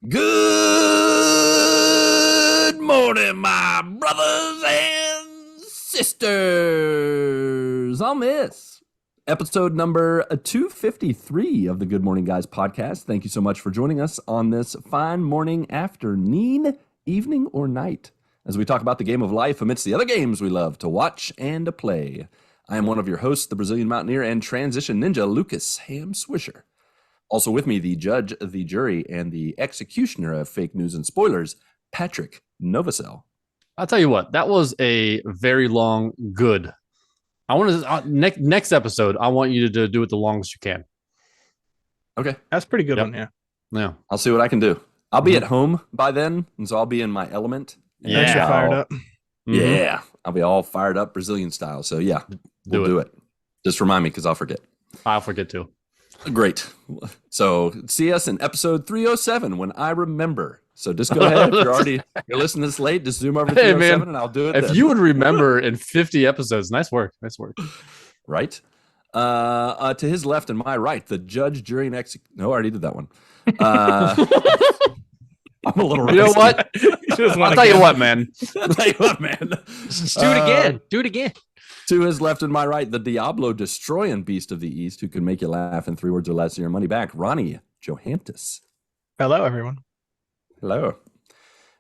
Good morning, my brothers and sisters. On this episode number 253 of the Good Morning Guys podcast. Thank you so much for joining us on this fine morning, afternoon, evening, or night as we talk about the game of life amidst the other games we love to watch and to play. I am one of your hosts, the Brazilian Mountaineer and Transition Ninja, Lucas Ham Swisher. Also with me, the judge, the jury, and the executioner of fake news and spoilers, Patrick Novosel. I'll tell you what, that was a very long good. I want to next episode. I want you to do it the longest you can. Okay, that's a pretty good one. Yeah. I'll see what I can do. I'll be at home by then, and so I'll be in my element. Yeah, fired up. Yeah, I'll be all fired up Brazilian style. So yeah, we'll do it. Just remind me because I'll forget. I'll forget too. Great. So see us in episode 307 when I remember. So just go ahead. If you're listening this late, just zoom over to 307 and I'll do it. If you would remember in 50 episodes, nice work. Right. To his left and my right, the judge, jury, and No, I already did that one. I'm a little. You know what? I'll tell you what, man. Just do it again. Do it again. To his left and my right, the Diablo destroying beast of the East who can make you laugh in 3 words or less and your money back, Ronnie Johantis. Hello, everyone. Hello.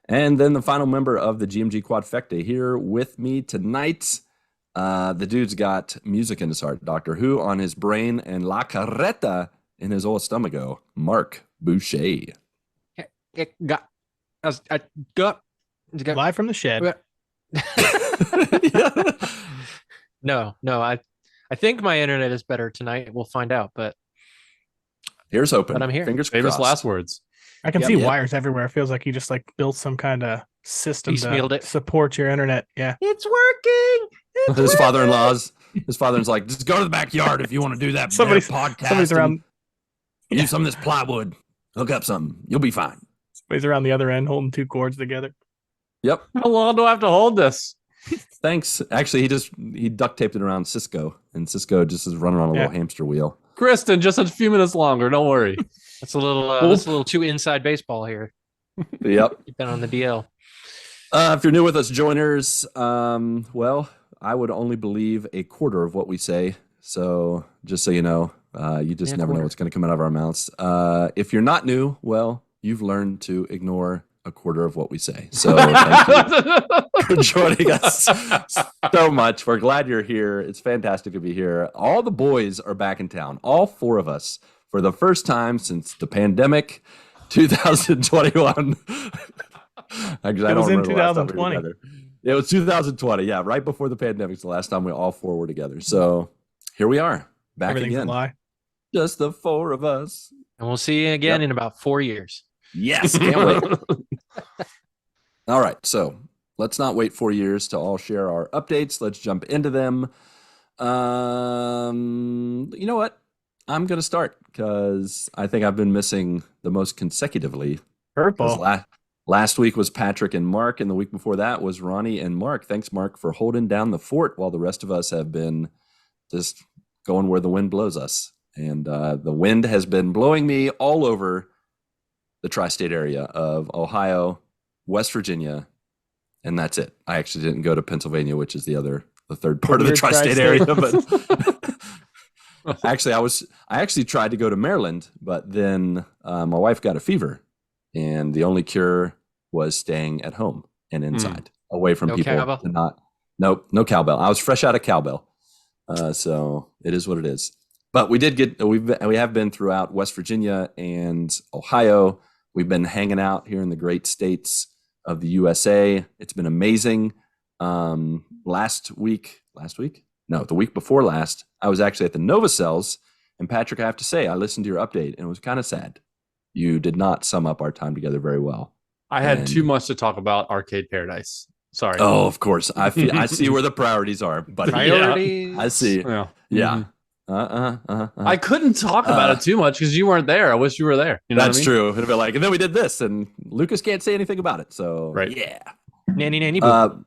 And then the final member of the GMG Quadfecta here with me tonight. The dude's got music in his heart, Doctor Who on his brain, and La Carreta in his old stomacho, Marc Boucher. Live from the shed. No, I think my internet is better tonight. We'll find out, but here's hoping. But I'm here. Fingers Famous crossed. last words. I can see wires everywhere. It feels like he just built some kind of system to support your internet. Yeah, it's working. His father-in-law's like, just go to the backyard if you want to do that. Somebody's around. Use some of this plywood. Hook up something. You'll be fine. Somebody's around the other end holding 2 cords together. Yep. How long do I have to hold this? Thanks. Actually, he duct taped it around Cisco, and Cisco just is running on a little hamster wheel. Kristen, just a few minutes longer. Don't worry. That's a little too inside baseball here. Yep. You've been on the DL. If you're new with us, joiners, well, I would only believe a quarter of what we say. So just so you know, you just never know what's going to come out of our mouths. If you're not new, well, you've learned to ignore a quarter of what we say. So thank you for joining us so much. We're glad you're here. It's fantastic to be here. All the boys are back in town. All 4 of us for the first time since the pandemic, 2021. Actually, it was in 2020. It was 2020. Yeah, right before the pandemic. It's the last time we all 4 were together. So here we are back Everything's again. A lie. Just the 4 of us. And we'll see you again in about 4 years. Yes, can't wait. All right, so let's not wait 4 years to all share our updates. Let's jump into them. You know what? I'm going to start because I think I've been missing the most consecutively. Purple. Last week was Patrick and Mark, and the week before that was Ronnie and Mark. Thanks, Mark, for holding down the fort while the rest of us have been just going where the wind blows us. And the wind has been blowing me all over the tri-state area of Ohio, West Virginia, and that's it. I actually didn't go to Pennsylvania, which is the third part of the tri-state area. But actually, I actually tried to go to Maryland, but then my wife got a fever, and the only cure was staying at home and inside, away from people. Cowbell? No cowbell. I was fresh out of cowbell, so it is what it is. But we have been throughout West Virginia and Ohio. We've been hanging out here in the great states of the USA. It's been amazing. The week before last, I was actually at the Novosels. And Patrick, I have to say, I listened to your update and it was kind of sad. You did not sum up our time together very well. I had too much to talk about Arcade Paradise. Sorry. Oh, of course. I see where the priorities are, but priorities. Yeah, I see. Yeah. Yeah. I couldn't talk about it too much because you weren't there. I wish you were there. You know that's what I mean? true. It'd be like, and then we did this, and Lucas can't say anything about it. So right. Yeah. Nanny boo.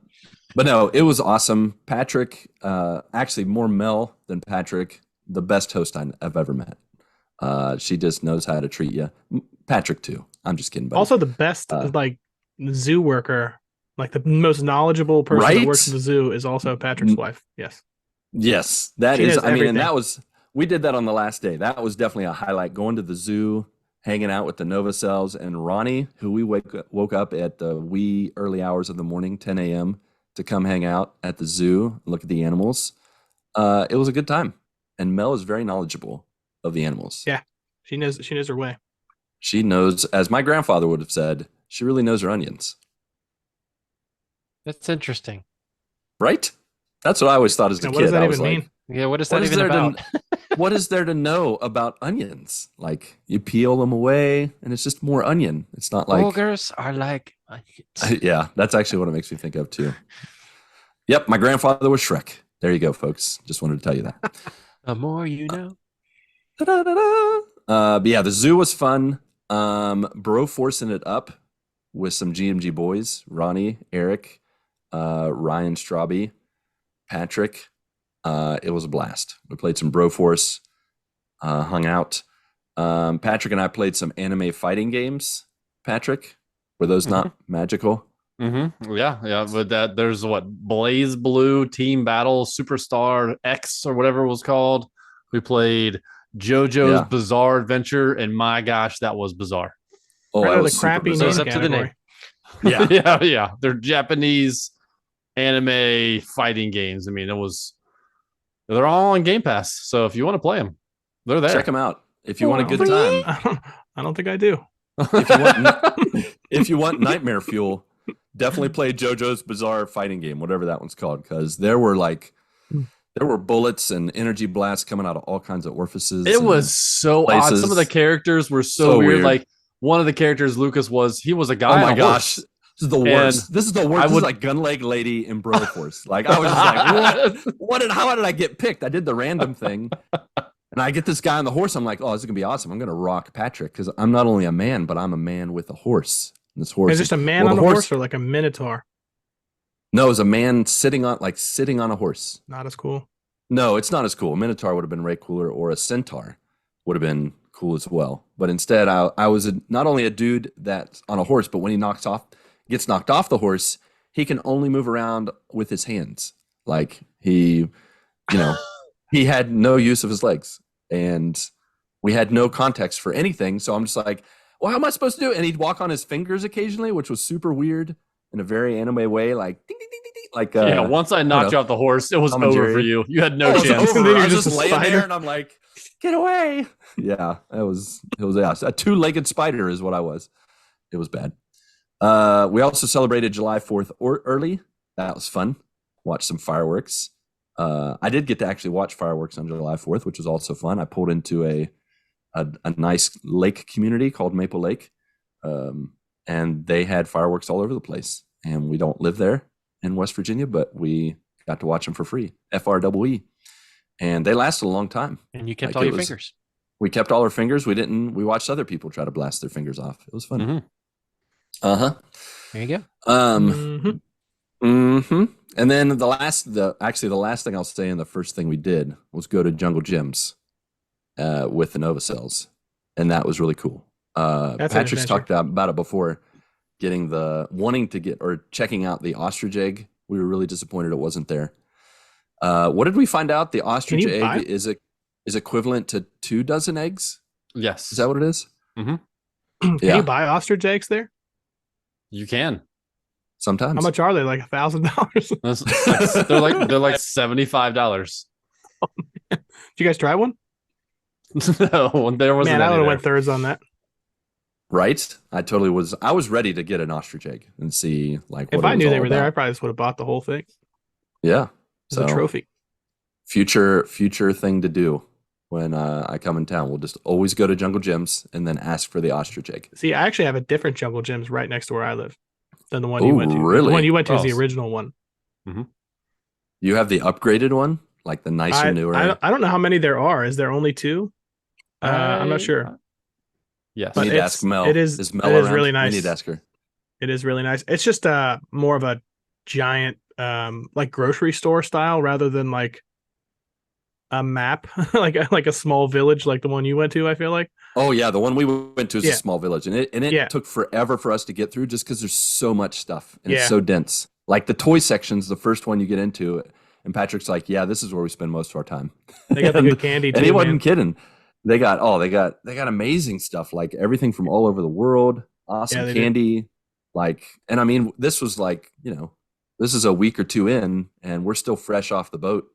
But no, it was awesome. Patrick, actually more Mel than Patrick, the best host I've ever met. She just knows how to treat you. Patrick too. I'm just kidding. Buddy. Also the best zoo worker, like the most knowledgeable person that works in the zoo is also Patrick's wife. Yes. Yes, that is. I mean, and that was, we did that on the last day. That was definitely a highlight, going to the zoo, hanging out with the Novocells and Ronnie, who we woke up at the wee early hours of the morning, 10 a.m. to come hang out at the zoo, look at the animals. It was a good time. And Mel is very knowledgeable of the animals. Yeah, she knows her way. She knows, as my grandfather would have said, she really knows her onions. That's interesting. Right? That's what I always thought as a kid. What does that even mean? Yeah, what is that even about? What is there to know about onions? Like, you peel them away, and it's just more onion. It's not like... Ogres are like onions. Yeah, that's actually what it makes me think of, too. Yep, my grandfather was Shrek. There you go, folks. Just wanted to tell you that. The more you know. But yeah, the zoo was fun. Bro forcing it up with some GMG boys. Ronnie, Eric, Ryan Straube, Patrick. It was a blast. We played some Broforce, hung out. Patrick and I played some anime fighting games. Patrick, were those not magical? Mm-hmm. Yeah. But there's Blaze Blue, Team Battle, Superstar X, or whatever it was called. We played JoJo's Bizarre Adventure, and my gosh, that was bizarre. Oh, right, that was the crappy super name up to the name. Yeah. yeah. They're Japanese anime fighting games. I mean, they're all on Game Pass. So if you want to play them, they're there. Check them out if you want a good time. I don't think I do. If you want nightmare fuel, definitely play JoJo's Bizarre Fighting Game, whatever that one's called, because there were bullets and energy blasts coming out of all kinds of orifices. It was so odd. Some of the characters were so weird. Like, one of the characters, Lucas, he was a guy. Oh my gosh. This is the worst. This is like Gun Leg Lady in Broforce. Like, I was just like, how did I get picked? I did the random thing. And I get this guy on the horse. I'm like, oh, this is going to be awesome. I'm going to rock Patrick, because I'm not only a man, but I'm a man with a horse. And this horse is just a man on a horse, or like a minotaur? No, it's a man sitting on a horse. Not as cool. No, it's not as cool. A minotaur would have been way cooler, or a centaur would have been cool as well. But instead, I was not only a dude that's on a horse, but when he gets knocked off the horse, he can only move around with his hands. Like, he had no use of his legs, and we had no context for anything. So I'm just like, well, how am I supposed to do it? And he'd walk on his fingers occasionally, which was super weird in a very anime way, like ding, ding, ding, ding, ding. Like, once I knocked you off the horse, it was over for you. You had no chance. I was just laying there, and I'm like, get away. Yeah, it was a two-legged spider is what I was. It was bad. We also celebrated July 4th early. That was fun. Watched some fireworks. I did get to actually watch fireworks on July 4th, which was also fun. I pulled into a nice lake community called Maple Lake, and they had fireworks all over the place. And we don't live there in West Virginia, but we got to watch them for free, FREE. And they lasted a long time. And you kept all your fingers. We kept all our fingers. We watched other people try to blast their fingers off. It was fun. Mm-hmm. There you go. And then the last thing I'll say, and the first thing we did, was go to Jungle Gyms with the Novocells, and that was really cool. Patrick's talked about it before, checking out the ostrich egg. We were really disappointed it wasn't there. What did we find out? The ostrich egg is equivalent to 2 dozen eggs. Yes, is that what it is? Mm-hmm. Can you buy ostrich eggs there? You can. Sometimes. How much are they? Like $1,000? They're like $75. Oh, did you guys try one? No, there wasn't. Man, I would have went thirds on that. Right? I totally was. I was ready to get an ostrich egg and see like. If I knew they were there, I probably just would have bought the whole thing. Yeah, as a trophy. Future thing to do when I come in town. We'll just always go to Jungle Gyms and then ask for the ostrich egg. See, I actually have a different Jungle Gyms right next to where I live than the one you went to. Really? The one you went to is the original one. Mm-hmm. You have the upgraded one, like the nicer, newer. I don't know how many there are. Is there only 2? I'm not sure. Yes, but you need to ask Mel. It is Mel around? really nice. We need to ask her. It is really nice. It's just more of a giant like grocery store style rather than like a map, like a small village like the one you went to. I feel like. Oh yeah, the one we went to is a small village, and it took forever for us to get through just because there's so much stuff and it's so dense. Like the toy section's the first one you get into, and Patrick's like, "Yeah, this is where we spend most of our time." They got the good candy too, and he wasn't kidding. They got amazing stuff, like everything from all over the world. Awesome candy, and I mean, this was like, this is a week or two in, and we're still fresh off the boat.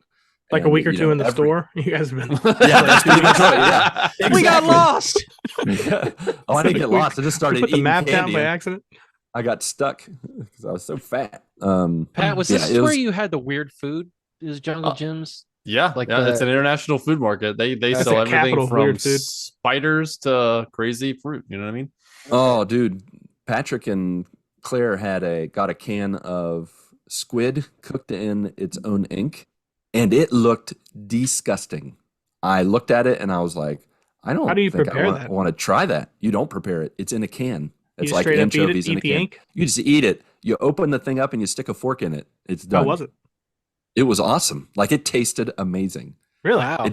Like a week or two in the store. You guys have been. Yeah, that's pretty much right. Yeah, exactly. We got lost. Oh, I didn't get lost. I just started put the eating map candy down by accident. I got stuck because I was so fat. Pat, was this where you had the weird food? Is Jungle Gyms? Yeah, it's an international food market. They sell everything from spiders to crazy fruit. You know what I mean? Oh, dude, Patrick and Claire got a can of squid cooked in its own ink. And it looked disgusting. I looked at it and I was like, I don't think I want to try that. You don't prepare it. It's in a can. It's like anchovies in a can. Ink? You just eat it. You open the thing up and you stick a fork in it. It's done. How was it? It was awesome. Like, it tasted amazing. Really? Wow. It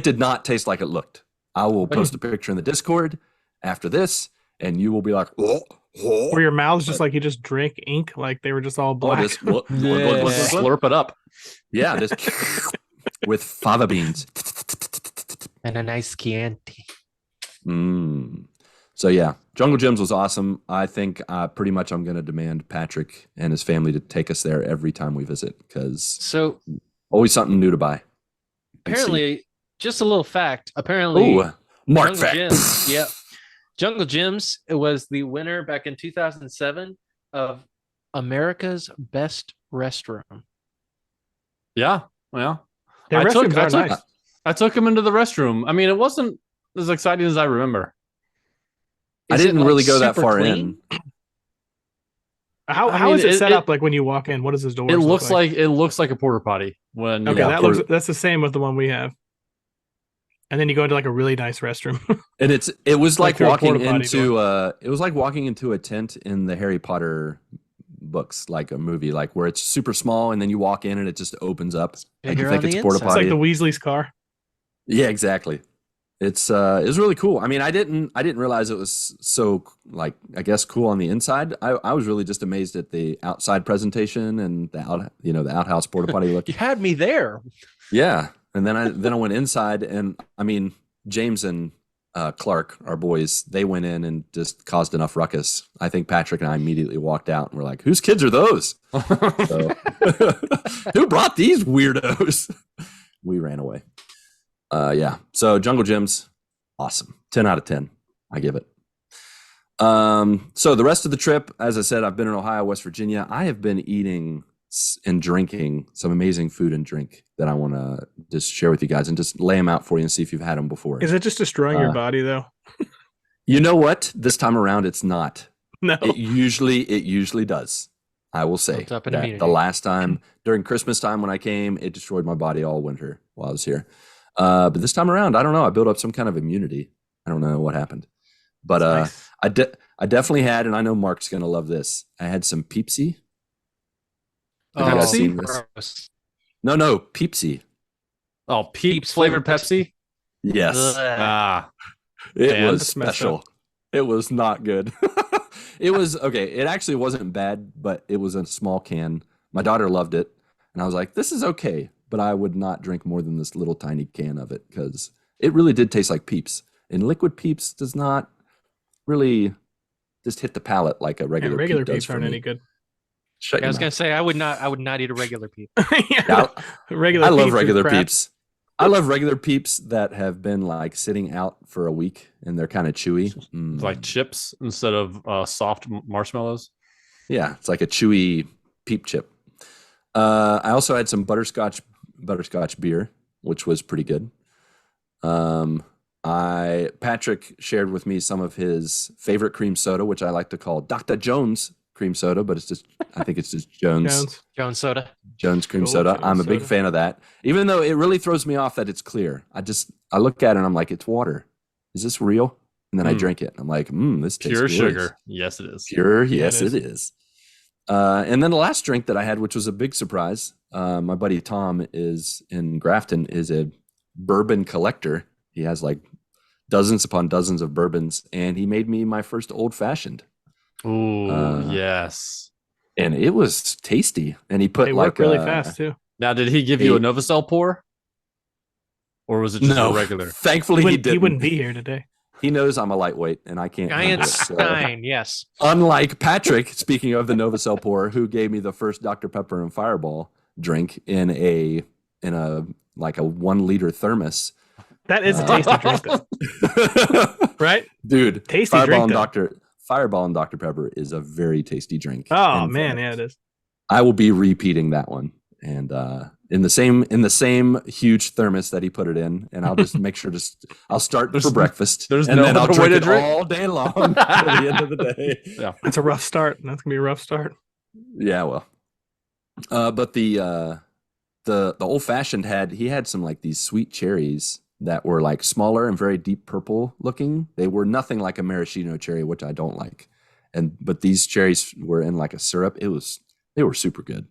did not taste like it looked. I will post a picture in the Discord after this, and you will be like, oh. Were your mouths just like you just drank ink, like they were just all black? Slurp it up. Yeah, just with fava beans and a nice Chianti. So yeah, Jungle Gyms was awesome. I think pretty much I'm going to demand Patrick and his family to take us there every time we visit, because always something new to buy. Apparently, just a little fact. Apparently, Marc fact. Jungle Gyms, it was the winner back in 2007 of America's Best Restroom. Yeah, well, Their restrooms are nice. I took him into the restroom. I mean, it wasn't as exciting as I remember. I didn't really go that far in. How is it set up? Like when you walk in, what does his door? It looks like a porta potty. That's the same with the one we have. And then you go into like a really nice restroom. And it was like walking into a tent in the Harry Potter books, like a movie, like where it's super small and then you walk in and it just opens up. Like you think it's a porta potty. It's like the Weasley's car. Yeah, exactly. It was really cool. I mean, I didn't realize it was so, like, I guess, cool on the inside. I was really just amazed at the outside presentation and the outhouse porta potty look. You had me there. Yeah. And then I went inside, and I mean, James and Clark, our boys, they went in and just caused enough ruckus. I think Patrick and I immediately walked out and were like, whose kids are those? Who brought these weirdos? We ran away. So Jungle Gyms, awesome. 10 out of 10. I give it. So the rest of the trip, as I said, I've been in Ohio, West Virginia. I have been eating and drinking some amazing food and drink that I want to just share with you guys and just lay them out for you and see if you've had them before. Is it just destroying your body though? You know what? This time around, it's not. No. It usually does. I will say that the last time during Christmas time when I came, it destroyed my body all winter while I was here. But this time around, I don't know. I built up some kind of immunity. I don't know what happened, but nice. I definitely had, and I know Mark's gonna love this. I had some Peepsy. Pepsi? No, Peepsy. Oh, Peeps flavored Pepsi? Yes. It was special. It was not good. It was okay. It actually wasn't bad, but it was a small can. My daughter loved it, and I was like, "This is okay," but I would not drink more than this little tiny can of it because it really did taste like Peeps. And liquid Peeps does not really just hit the palate like a regular. Regular Peeps aren't any good. I was gonna say I would not eat a regular Peep. I love regular Peeps. I love regular Peeps that have been like sitting out for a week and they're kind of chewy, like chips instead of soft marshmallows. Yeah, it's like a chewy Peep chip. I also had some butterscotch beer, which was pretty good. Patrick shared with me some of his favorite cream soda, which I like to call Dr. Jones cream soda, but I think it's just Jones soda. Jones cream soda. I'm a big fan of that. Even though it really throws me off that it's clear. I look at it and I'm like, it's water. Is this real? And then I drink it. I'm like, this tastes pure good. Sugar. Yes, it is. Pure, yes, it is. And then the last drink that I had, which was a big surprise, my buddy Tom is in Grafton, is a bourbon collector. He has like dozens upon dozens of bourbons, and he made me my first old fashioned. Ooh, yes. And it was tasty. And he put They like work really fast too. Now, did he give you a Novacell pour? Or was it just a regular? Thankfully, he didn't. He wouldn't be here today. He knows I'm a lightweight, and I can't. Giant Stein, yes. Unlike Patrick, speaking of the Novacell pour, who gave me the first Dr. Pepper and Fireball drink in a like a 1 liter thermos. That is a tasty drink, though. Right? Dude, tasty Fireball drink. Fireball and Dr. Pepper is a very tasty drink. Oh man, yeah, it is. I will be repeating that one, and in the same huge thermos that he put it in, and I'll just make sure I'll start for breakfast. There's and no then I'll other way drink to it drink all day long till the end of the day. Yeah, That's a rough start. That's gonna be a rough start. Yeah, well, but the old fashioned had some like these sweet cherries that were like smaller and very deep purple looking. They were nothing like a maraschino cherry, which I don't like, but these cherries were in like a syrup. They were super good.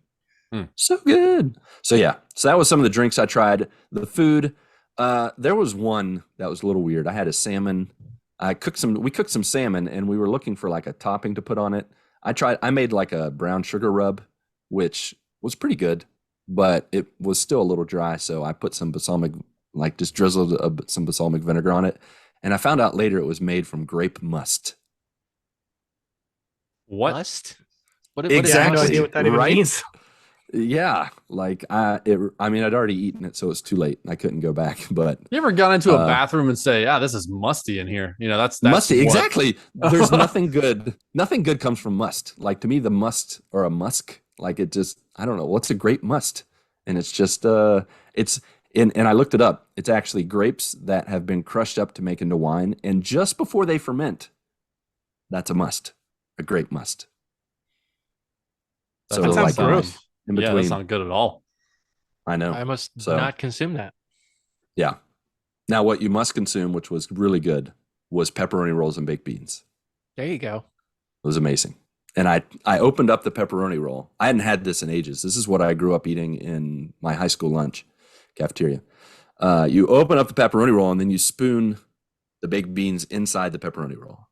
So good. So yeah, so that was some of the drinks I tried. The food, there was one that was a little weird. I had a salmon. We cooked some salmon, and we were looking for like a topping to put on it. I made like a brown sugar rub, which was pretty good, but it was still a little dry. So I put some balsamic, like just drizzled some balsamic vinegar on it. And I found out later it was made from grape must. What? Must? Exactly. I have no idea what that even Right? means. Yeah, like I'd already eaten it, so it's too late. I couldn't go back. But You ever gone into a bathroom and say, this is musty in here? You know, that's musty. what- Exactly. There's nothing good. Nothing good comes from must. Like to me, the must or a musk, like it just, I don't know. What's a grape must? And it's just, and I looked it up. It's actually grapes that have been crushed up to make into wine. And just before they ferment, that's a must, a grape must. That sounds like, gross. In Yeah, between, that's not good at all. I know. I must So- not consume that. Yeah. Now, what you must consume, which was really good, was pepperoni rolls and baked beans. There you go. It was amazing. And I opened up the pepperoni roll. I hadn't had this in ages. This is what I grew up eating in my high school lunch cafeteria. You open up the pepperoni roll and then you spoon the baked beans inside the pepperoni roll.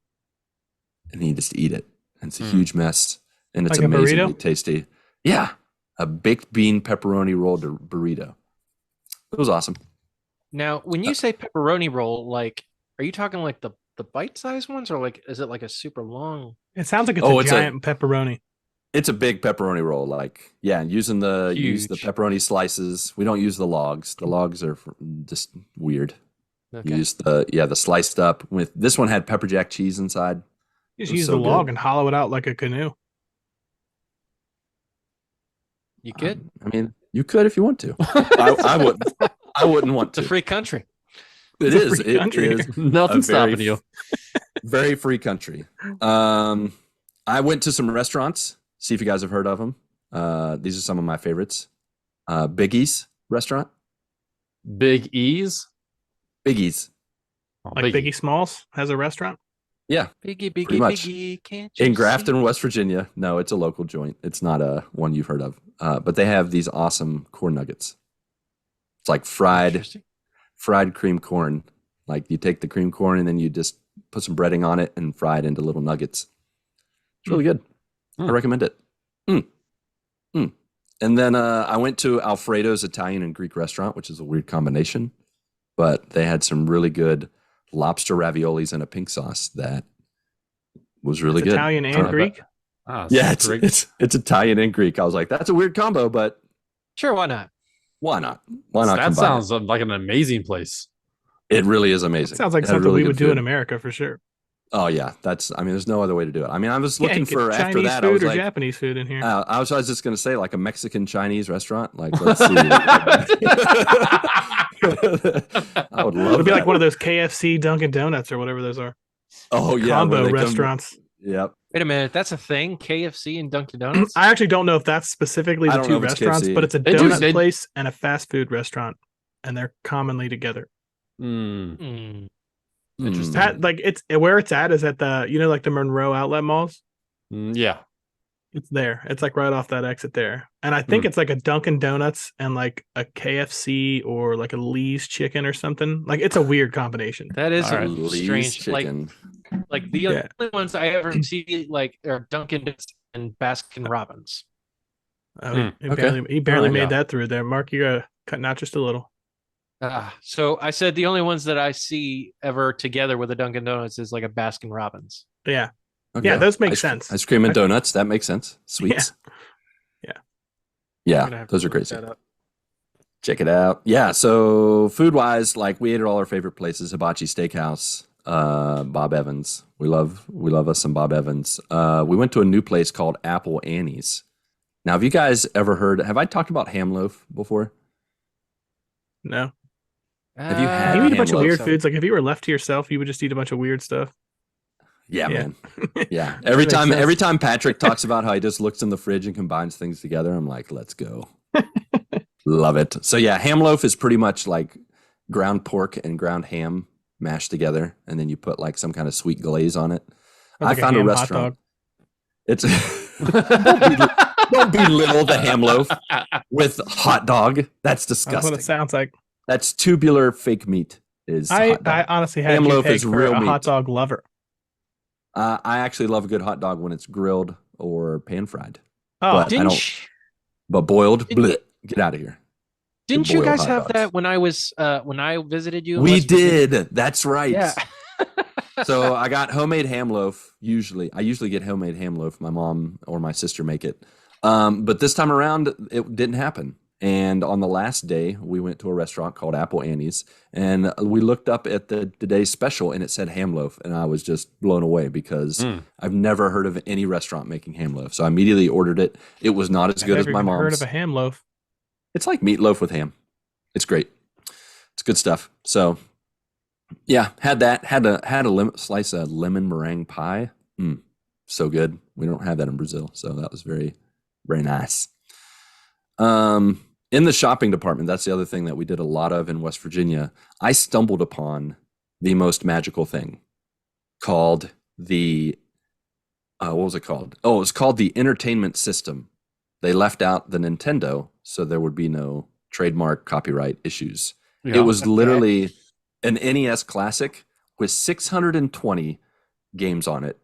And you just eat it. And it's a huge mess. And it's Like a amazingly burrito? tasty. Yeah. A baked bean pepperoni roll burrito. It was awesome. Now, when you say pepperoni roll, like, are you talking like the bite-sized ones, or like is it like a super long? It sounds like it's Oh, a it's giant pepperoni. It's a big pepperoni roll. Like, yeah, using use the Huge. pepperoni slices. We don't use the logs. The logs are just weird. Okay. You use the sliced up with this one had pepper jack cheese inside. Just It was use so the log good. and hollow it out like a canoe. You could. I mean, you could if you want to. I wouldn't. I wouldn't want It's a to. free country. It It's a is. free It country. is Nothing's a very stopping you. very free country. I went to some restaurants. See if you guys have heard of them. These are some of my favorites. Biggie's restaurant. Big E's. Biggie's. Oh, Like Biggie Smalls has a restaurant. Yeah. Biggie, Pretty biggie, much. biggie. Can't you In see? Grafton, West Virginia. No, it's a local joint. It's not a one you've heard of. But they have these awesome corn nuggets. It's like Interesting. fried cream corn. Like you take the cream corn and then you just put some breading on it and fry it into little nuggets. It's really good. I recommend it. And then I went to Alfredo's Italian and Greek restaurant, which is a weird combination, but they had some really good lobster raviolis in a pink sauce that was really It's good. Italian and Greek. Yeah, Greek. it's Italian and Greek. I was like, that's a weird combo, but Sure, why not? why not? Why not? That combine sounds like an amazing place. it? It really is amazing. Sounds like It had something really we good would do food. in America for sure. Oh yeah, there's no other way to do it. I mean, I was Yeah, looking you get for after Chinese that. I food was or like, Japanese food in here. I was just gonna say like a Mexican Chinese restaurant. Like, let's see. I would love It'll be that. like one of those KFC, Dunkin' Donuts, or whatever those are. Oh yeah, where Combo they come- restaurants. Yep. Wait a minute, that's a thing? KFC and Dunkin' Donuts? I actually don't know if that's specifically I the don't know two if it's restaurants, KFC. but it's a They do- donut they- place and a fast food restaurant, and they're commonly together. Mm. Mm. Interesting. Pat, like it's where it's at is at the like the Monroe outlet malls. Yeah. It's there. It's like right off that exit there. And I think it's like a Dunkin' Donuts and like a KFC or like a Lee's chicken or something. Like it's a weird combination. That is a Lee's strange chicken. like the only ones I ever see like are Dunkin' Donuts and Baskin Robbins. Oh, he barely made that through there. Mark, you gotta cut out just a little. So I said the only ones that I see ever together with a Dunkin' Donuts is like a Baskin Robbins. Yeah. Okay. Yeah, those make sense. Ice cream and donuts, that makes sense. Sweets. Yeah, those are crazy. Check it out. Yeah, so food-wise, like we ate at all our favorite places, Hibachi Steakhouse, Bob Evans. We love us some Bob Evans. We went to a new place called Apple Annie's. Now, have you guys ever have I talked about ham loaf before? No. Have you had you eat a bunch of weird foods? Like if you were left to yourself, you would just eat a bunch of weird stuff. Yeah, man. Yeah. Every time Patrick talks about how he just looks in the fridge and combines things together, I'm like, let's go. Love it. So yeah, ham loaf is pretty much like ground pork and ground ham mashed together, and then you put like some kind of sweet glaze on it. Like I found a restaurant. It's don't belittle the ham loaf with hot dog. That's disgusting. That's what it sounds like. That's tubular fake meat. I honestly had ham loaf is real meat. Hot dog lover. I actually love a good hot dog when it's grilled or pan fried. Oh, but boiled, get out of here. Didn't you guys have that when I visited you? We did. That's right. Yeah. So I got homemade ham loaf. I usually get homemade ham loaf. My mom or my sister make it. But this time around, it didn't happen. And on the last day, we went to a restaurant called Apple Annie's, and we looked up at the today's special, and it said ham loaf, and I was just blown away because I've never heard of any restaurant making ham loaf. So I immediately ordered it. It was not as good as my mom's. Heard of a ham loaf? It's like meatloaf with ham. It's great. It's good stuff. So yeah, had that. Had a slice of lemon meringue pie. So good. We don't have that in Brazil, so that was very, very nice. In the shopping department, that's the other thing that we did a lot of in West Virginia. I stumbled upon the most magical thing called what was it called? Oh, it was called the entertainment system. They left out the Nintendo, so there would be no trademark copyright issues. Yeah, it was literally an NES Classic with 620 games on it.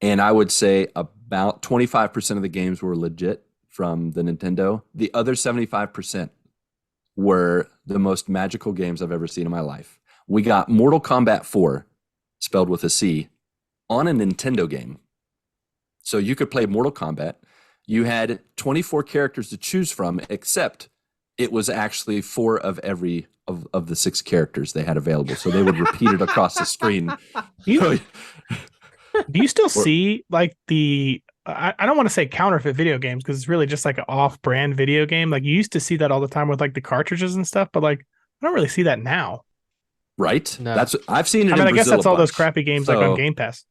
And I would say about 25% of the games were legit from the Nintendo. The other 75% were the most magical games I've ever seen in my life. We got Mortal Kombat 4, spelled with a C, on a Nintendo game. So you could play Mortal Kombat. You had 24 characters to choose from, except it was actually 4 of every of the 6 characters they had available. So they would repeat it across the screen. Do you still see like I don't want to say counterfeit video games because it's really just like an off-brand video game. Like you used to see that all the time with like the cartridges and stuff, but like I don't really see that now. Right? No. I've seen it. I guess that's all those crappy games like on Game Pass.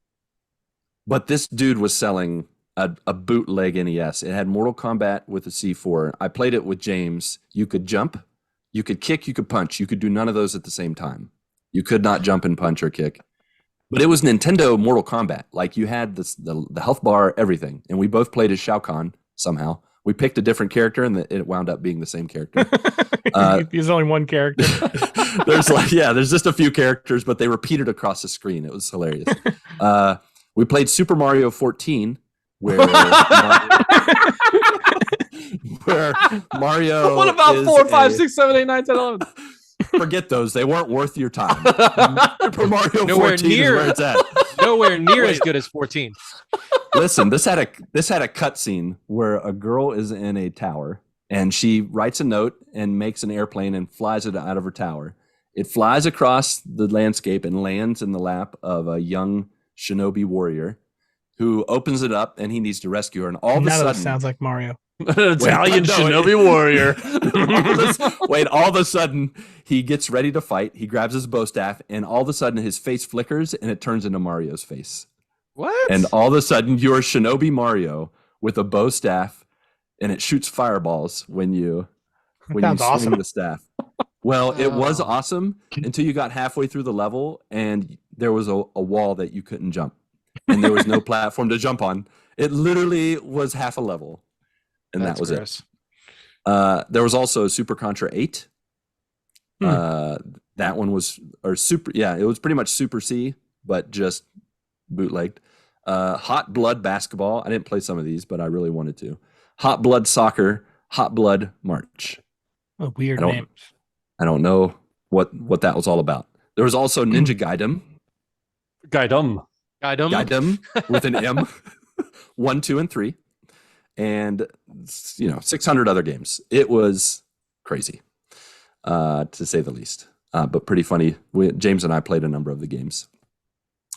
But this dude was selling a bootleg NES. It had Mortal Kombat with a C4. I played it with James. You could jump, you could kick, you could punch. You could do none of those at the same time. You could not jump and punch or kick. But it was Nintendo Mortal Kombat. Like you had the health bar, everything. And we both played as Shao Kahn somehow. We picked a different character and it wound up being the same character. There's only one character. There's just a few characters, but they repeated across the screen. It was hilarious. We played Super Mario 14, where Mario. What about 4, 5, 6, 7, 8, 9, 10, 11? Forget those. They weren't worth your time. Super Mario nowhere 14 near, is where it's at. Nowhere near as good as 14. Listen, this had a cutscene where a girl is in a tower and she writes a note and makes an airplane and flies it out of her tower. It flies across the landscape and lands in the lap of a young shinobi warrior who opens it up and he needs to rescue her. And all of a sudden, sounds like Mario. Italian shinobi warrior. All of a sudden he gets ready to fight. He grabs his bow staff and all of a sudden his face flickers and it turns into Mario's face. What? And all of a sudden you're shinobi Mario with a bow staff and it shoots fireballs when you swing the staff. Well, it was awesome until you got halfway through the level and there was a wall that you couldn't jump and there was no platform to jump on. It literally was half a level, and that was gross. it. There was also Super Contra 8. That one was it was pretty much Super C, but just bootlegged. Hot Blood Basketball. I didn't play some of these, but I really wanted to. Hot Blood Soccer, Hot Blood March. A weird name. I don't know what that was all about. There was also Ninja Gaiden. Gaiden with an M. 1, 2, and 3. And 600 other games. It was crazy, to say the least. But pretty funny. James and I played a number of the games.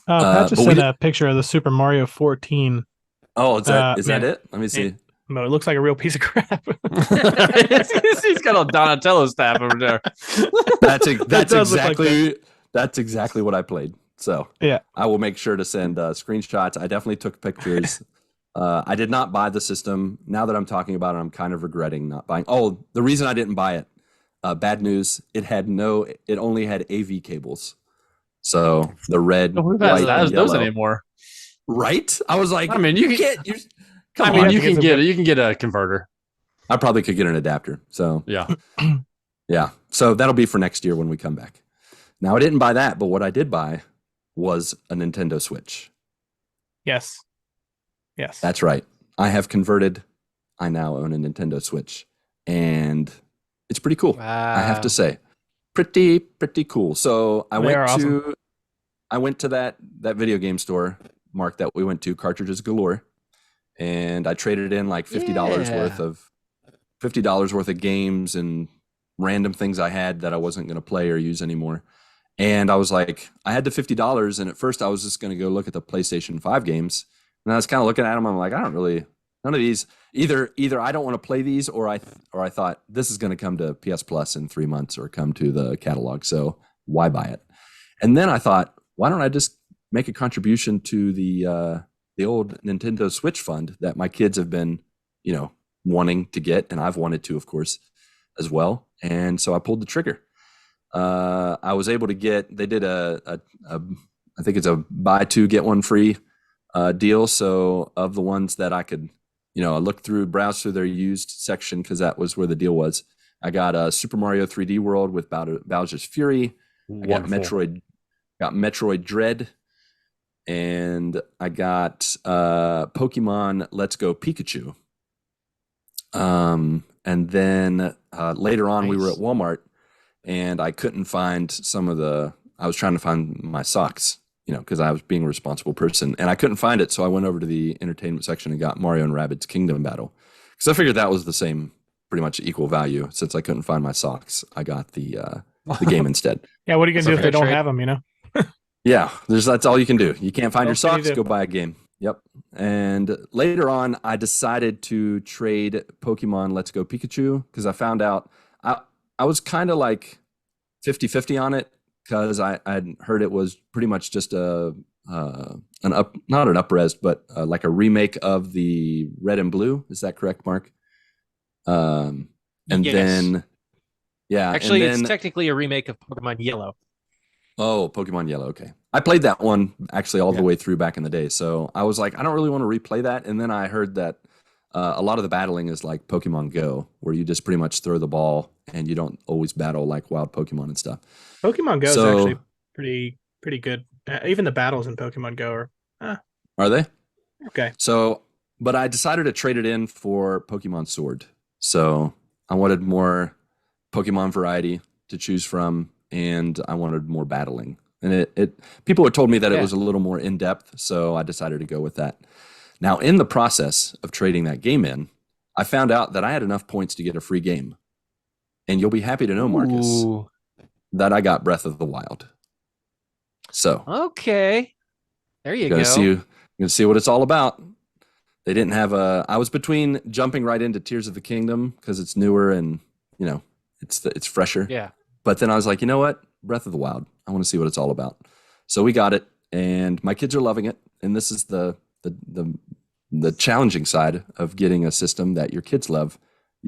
Pat just sent a picture of the Super Mario 14. Oh, is that it? Let me see. No, it looks like a real piece of crap. He's got a Donatello staff over there. That's exactly what I played. So yeah, I will make sure to send screenshots. I definitely took pictures. I did not buy the system. Now that I'm talking about it, I'm kind of regretting not buying. Oh, the reason I didn't buy it, bad news. It only had AV cables. So the red, who has those anymore? Right? I was like, I mean, you can get a converter. I probably could get an adapter. So yeah. Yeah. So that'll be for next year when we come back. Now I didn't buy that, but what I did buy was a Nintendo Switch. Yes. That's right. I have converted. I now own a Nintendo Switch, and it's pretty cool. Wow. I have to say, pretty cool. So I went to that video game store, Mark, that we went to, Cartridges Galore, and I traded in like $50 worth of games and random things I had that I wasn't going to play or use anymore. And I was like, I had the $50, and at first I was just going to go look at the PlayStation 5 games. And I was kind of looking at them. I'm like, none of these. Either I don't want to play these, or I thought this is going to come to PS Plus in 3 months or come to the catalog. So why buy it? And then I thought, why don't I just make a contribution to the old Nintendo Switch fund that my kids have been, wanting to get, and I've wanted to, of course, as well. And so I pulled the trigger. I was able to get. They did I think it's a buy two get one free deal. So of the ones that I could, I looked through, browsed through their used section, because that was where the deal was. I got Super Mario 3D World with Bowser's Fury. Wonderful. I got Metroid Dread, and I got Pokemon Let's Go Pikachu. And then later on, we were at Walmart, and I couldn't find I was trying to find my socks, because I was being a responsible person, and I couldn't find it. So I went over to the entertainment section and got Mario and Rabbids Kingdom Battle, because I figured that was the same, pretty much equal value. Since I couldn't find my socks, I got the game instead. Yeah, what are you going to do if they don't have them, Yeah, that's all you can do. You can't find your socks, go buy a game. Yep. And later on, I decided to trade Pokemon Let's Go Pikachu, because I found out I was kind of like 50-50 on it, because I'd heard it was pretty much just not an up-res, but like a remake of the Red and Blue. Is that correct, Mark? And yes. then, yeah. Actually, it's technically a remake of Pokemon Yellow. Oh, Pokemon Yellow. Okay. I played that one actually all the way through back in the day. So I was like, I don't really want to replay that. And then I heard that a lot of the battling is like Pokemon Go, where you just pretty much throw the ball and you don't always battle like wild Pokemon and stuff. Pokemon Go is actually pretty good. Even the battles in Pokemon Go are they? Okay. So, but I decided to trade it in for Pokemon Sword. So I wanted more Pokemon variety to choose from, and I wanted more battling. And people had told me that it was a little more in depth, so I decided to go with that. Now, in the process of trading that game in, I found out that I had enough points to get a free game. And you'll be happy to know, Marcus, that I got Breath of the Wild. So okay, there you go. You're gonna see what it's all about. They didn't have I was between jumping right into Tears of the Kingdom because it's newer and it's fresher. Yeah. But then I was like, you know what? Breath of the Wild. I want to see what it's all about. So we got it, and my kids are loving it. And this is the challenging side of getting a system that your kids love.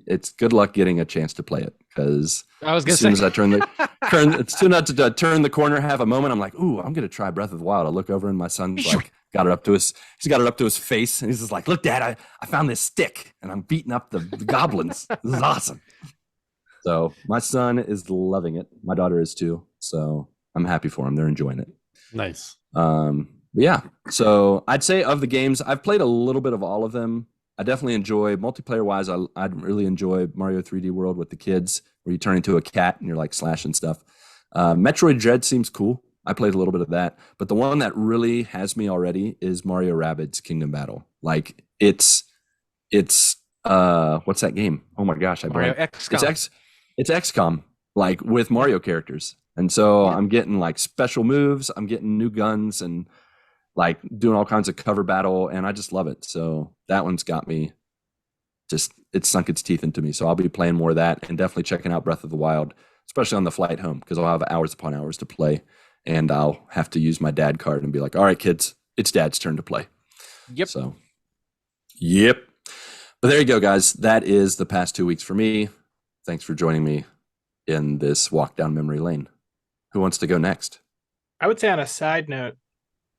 It's good luck getting a chance to play it, because as soon as I turn the corner, have a moment, I'm like, ooh, I'm gonna try Breath of the Wild. I look over and my son's like got it up to his. He's got it up to his face, and he's just like, "Look, Dad, I found this stick, and I'm beating up the goblins. This is awesome." So my son is loving it. My daughter is too. So I'm happy for them. They're enjoying it. Nice. Yeah. So I'd say of the games, I've played a little bit of all of them. I definitely enjoy multiplayer wise. I'd really enjoy Mario 3D World with the kids, where you turn into a cat and you're like slashing stuff. Metroid Dread seems cool. I played a little bit of that, but the one that really has me already is Mario Rabbids Kingdom Battle. Like it's what's that game? Oh my gosh, Mario XCOM. It's XCOM, like with Mario characters. And so I'm getting like special moves, I'm getting new guns and like doing all kinds of cover battle, and I just love it. So that one's got me it's sunk its teeth into me. So I'll be playing more of that and definitely checking out Breath of the Wild, especially on the flight home, because I'll have hours upon hours to play, and I'll have to use my dad card and be like, all right, kids, it's Dad's turn to play. Yep. So, yep. But there you go, guys. That is the past 2 weeks for me. Thanks for joining me in this walk down memory lane. Who wants to go next? I would say on a side note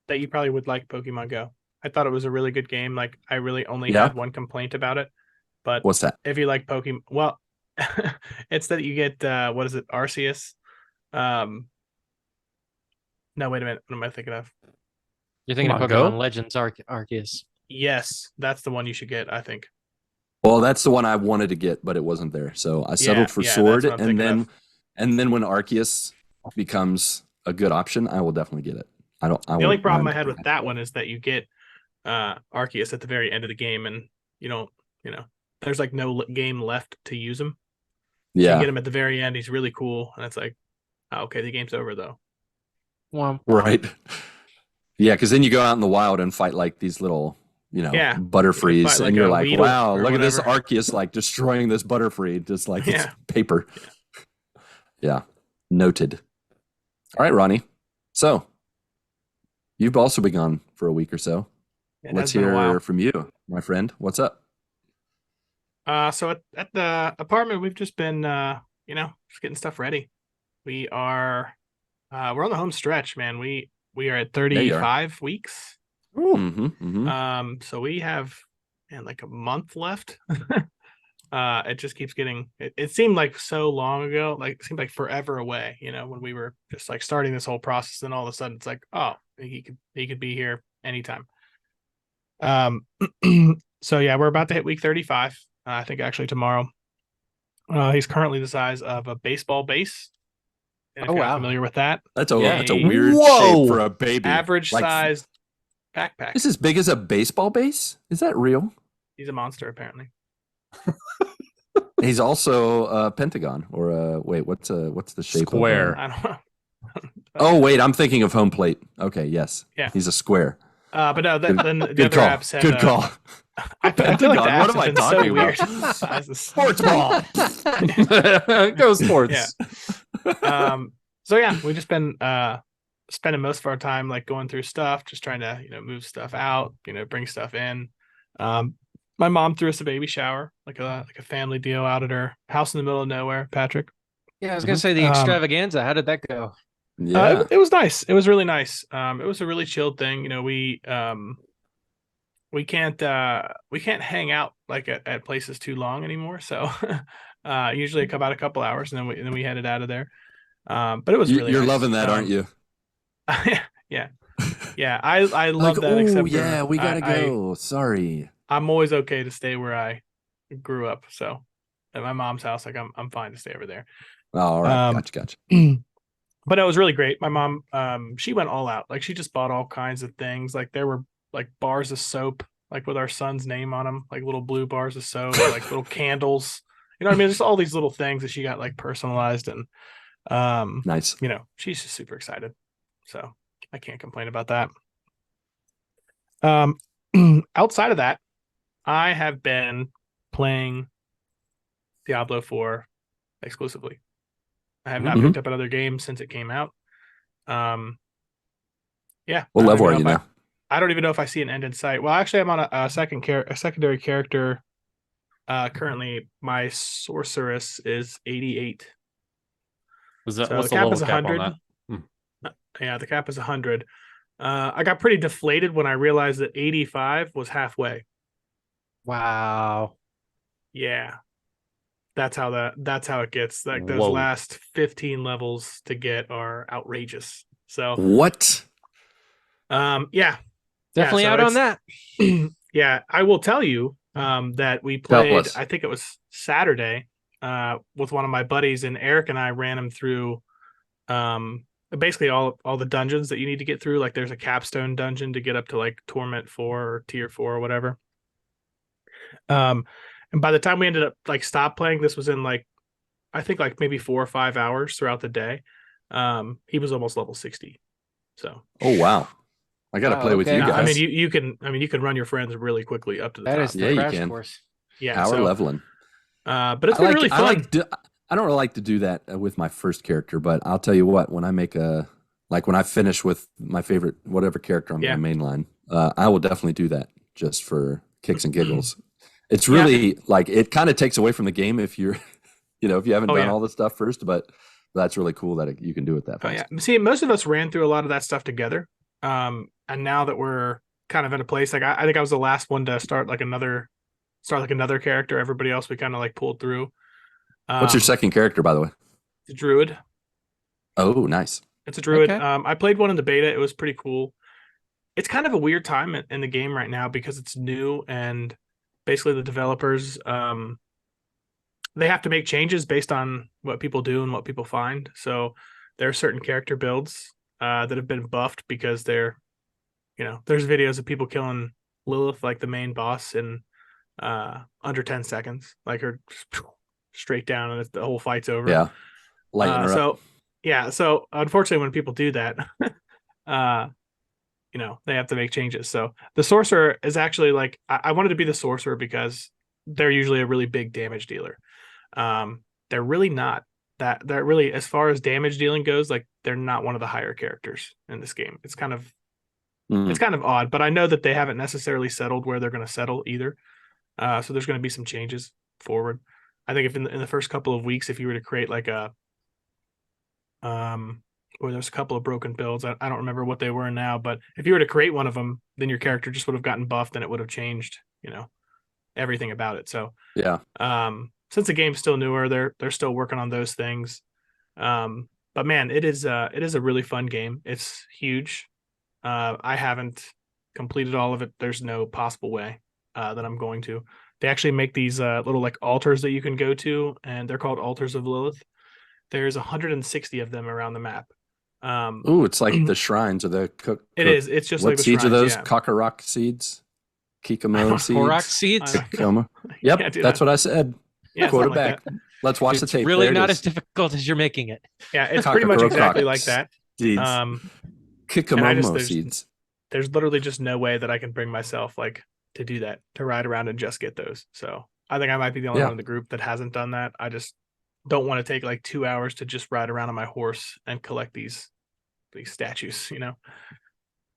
that you probably would like Pokemon Go. I thought it was a really good game. Like I really only had one complaint about it. But what's that? If you like Pokemon, well, it's that you get what is it, Arceus? No, wait a minute. What am I thinking of? You're thinking of Pokemon Legends Arceus. Yes, that's the one you should get, I think. Well, that's the one I wanted to get, but it wasn't there. So I settled for Sword, and then when Arceus becomes a good option, I will definitely get it. The only problem I had with that one is that you get Arceus at the very end of the game, and there's like no game left to use him. So you get him at the very end. He's really cool, and it's like, oh, okay, the game's over though. Well, right. Yeah, because then you go out in the wild and fight like these little, Butterfrees, and you're like, wow, look at this Arceus like destroying this Butterfree, just like it's paper. Yeah, noted. All right, Ronnie. So you've also been gone for a week or so. Let's hear from you, my friend. What's up? So at the apartment, we've just been, just getting stuff ready. We're on the home stretch, man. We are at 35 weeks. So we have like a month left. It just keeps getting. It seemed like so long ago, like it seemed like forever away. When we were just like starting this whole process, and all of a sudden it's like, oh, he could be here anytime. So yeah, we're about to hit week 35. I think actually tomorrow. He's currently the size of a baseball base. And if you're familiar with that, that's a weird shape for a baby. Average size backpack. This is as big as a baseball base? Is that real? He's a monster, apparently. He's also a pentagon, or what's the shape? Square. I don't know. Oh wait, I'm thinking of home plate. Okay, yes. Yeah. He's a square. But no, then the good other call. apps had, good call. I feel like the apps what am I talking about? Sports ball. Go sports. Yeah. So yeah, we've just been spending most of our time like going through stuff, just trying to move stuff out, bring stuff in. My mom threw us a baby shower, like a family deal out at her house in the middle of nowhere. Patrick. Yeah, I was gonna say the extravaganza. How did that go? Yeah, it was nice. It was really nice. It was a really chilled thing. We can't hang out like at places too long anymore. So usually about a couple hours, and then we headed out of there. But it was really you're nice. loving that, aren't you? Yeah. I love that. Except we gotta go. Sorry, I'm always okay to stay where I grew up. So at my mom's house, like I'm fine to stay over there. Oh, all right, gotcha. But it was really great. My mom, she went all out. Like she just bought all kinds of things. Like there were like bars of soap, like with our son's name on them, like little blue bars of soap, like little candles. You know what I mean? Just all these little things that she got like personalized, and nice. She's just super excited. So I can't complain about that. Outside of that, I have been playing Diablo 4 exclusively. I have not picked up another game since it came out. Yeah. What level are you now? I don't even know if I see an end in sight. Well, actually, I'm on a secondary character. Currently, my sorceress is 88. What's the cap is level cap 100. on that? Yeah, the cap is 100. I got pretty deflated when I realized that 85 was halfway. Wow. Yeah. That's how it gets. Like those Whoa. last 15 levels to get are outrageous. So What? yeah. Definitely so out on that. Yeah, I will tell you that we Tell played, us. I think it was Saturday, with one of my buddies, and Eric and I ran him through basically all the dungeons that you need to get through. Like there's a capstone dungeon to get up to like Torment 4 or Tier 4 or whatever. And by the time we ended up like stop playing, this was in like I think like maybe 4 or 5 hours throughout the day. He was almost level 60. So Oh wow. I got to Wow, play with okay. you I guys. mean you can run your friends really quickly up to the That top. is Yeah, the you crash can. course. Yeah, Power so leveling. but it's been really fun. I don't really like to do that with my first character, but I'll tell you what, when I make when I finish with my favorite, whatever character I'm Yeah. going to mainline, I will definitely do that just for kicks and giggles. It's really like, it kind of takes away from the game if you're, if you haven't done all the stuff first, but that's really cool that you can do it that fast. Oh, yeah. See, most of us ran through a lot of that stuff together. And now that we're kind of in a place, like I think I was the last one to start another character. Everybody else we kind of like pulled through. What's your second character, by the way? The druid. Oh, nice. It's a druid. Okay. I played one in the beta. It was pretty cool. It's kind of a weird time in the game right now because it's new and basically the developers they have to make changes based on what people do and what people find. So there are certain character builds that have been buffed because there's videos of people killing Lilith, like the main boss, in under 10 seconds, like her straight down and the whole fight's over. Yeah. Lighten her up. So unfortunately when people do that, they have to make changes. So the sorcerer is actually like, I wanted to be the sorcerer because they're usually a really big damage dealer. They're really not they're really, as far as damage dealing goes, like they're not one of the higher characters in this game. It's kind of odd, but I know that they haven't necessarily settled where they're going to settle either. So there's going to be some changes forward. I think if in the first couple of weeks, if you were to create like or there's a couple of broken builds. I don't remember what they were now, but if you were to create one of them, then your character just would have gotten buffed and it would have changed, everything about it. So yeah. Since the game's still newer, they're still working on those things. But man, it is a really fun game. It's huge. I haven't completed all of it. There's no possible way that I'm going to. They actually make these little like altars that you can go to, and they're called Altars of Lilith. There's 160 of them around the map. Ooh, it's like the shrines or the cook. It is. It's just what like the seeds shrines, are those? yeah. Cockorock seeds? Kikamo seeds? Korok seeds? Kikoma. Yep, Yeah, dude, that's what I said. Yeah, Quote it something like back. Let's watch the It's tape. really There it not is. as difficult as you're making it. Yeah, it's pretty much exactly Cockorock like that. Seeds. Kikamo there's seeds. literally just no way that I can bring myself like to do that, to ride around and just get those. So I think I might be the only one in the group that hasn't done that. I just don't want to take like 2 hours to just ride around on my horse and collect these statues,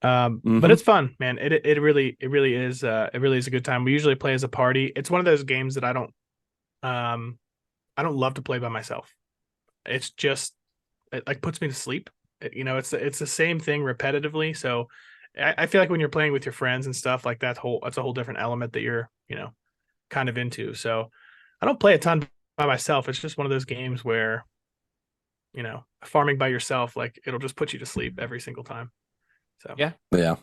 But it's fun, man. It really is a good time. We usually play as a party. It's one of those games that I don't love to play by myself. It's just, it like puts me to sleep. It's the same thing repetitively. So I feel like when you're playing with your friends and stuff like that's a whole different element that you're, kind of into. So I don't play a ton by myself. It's just one of those games where, farming by yourself, like it'll just put you to sleep every single time. So Yeah. But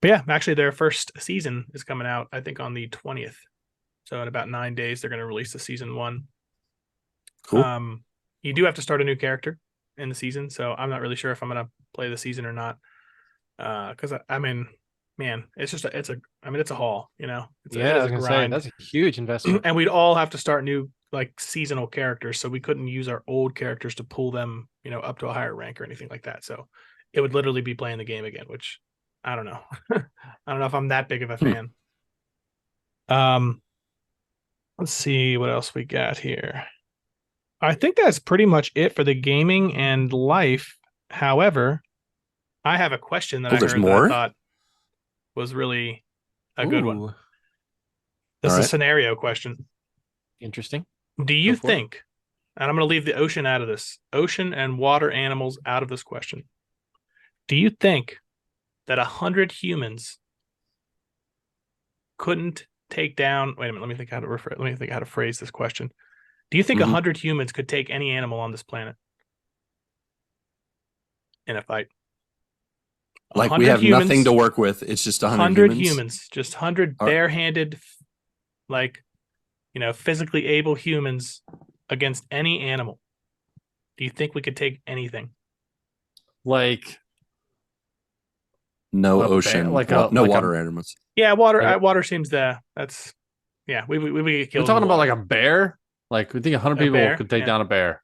yeah, actually their first season is coming out, I think, on the 20th. So in about 9 days, they're going to release the season 1. Cool. You do have to start a new character in the season, so I'm not really sure if I'm going to play the season or not. Because I mean, man, it's a haul, It's I was a gonna say grind. that's a huge investment. And we'd all have to start new like seasonal characters, so we couldn't use our old characters to pull them, up to a higher rank or anything like that. So it would literally be playing the game again, which I don't know. I don't know if I'm that big of a fan. Let's see what else we got here. I think that's pretty much it for the gaming and life. However, I have a question that I heard there's more? that I thought was really a good one. Ooh, This All is a right. scenario question. interesting. Do you Go for it. think, and I'm going to leave the ocean out of this, ocean and water animals out of this question. Do you think that 100 humans couldn't take down? Wait a minute. Let me think how to phrase this question. Do you think 100 humans could take any animal on this planet in a fight? Like we have nothing to work with. It's just 100 humans. Just 100 barehanded, like, physically able humans against any animal. Do you think we could take anything? Like no ocean, no water animals. Yeah, water seems that's we get killed. We're talking about like a bear. Like we think 100 people could take down a bear.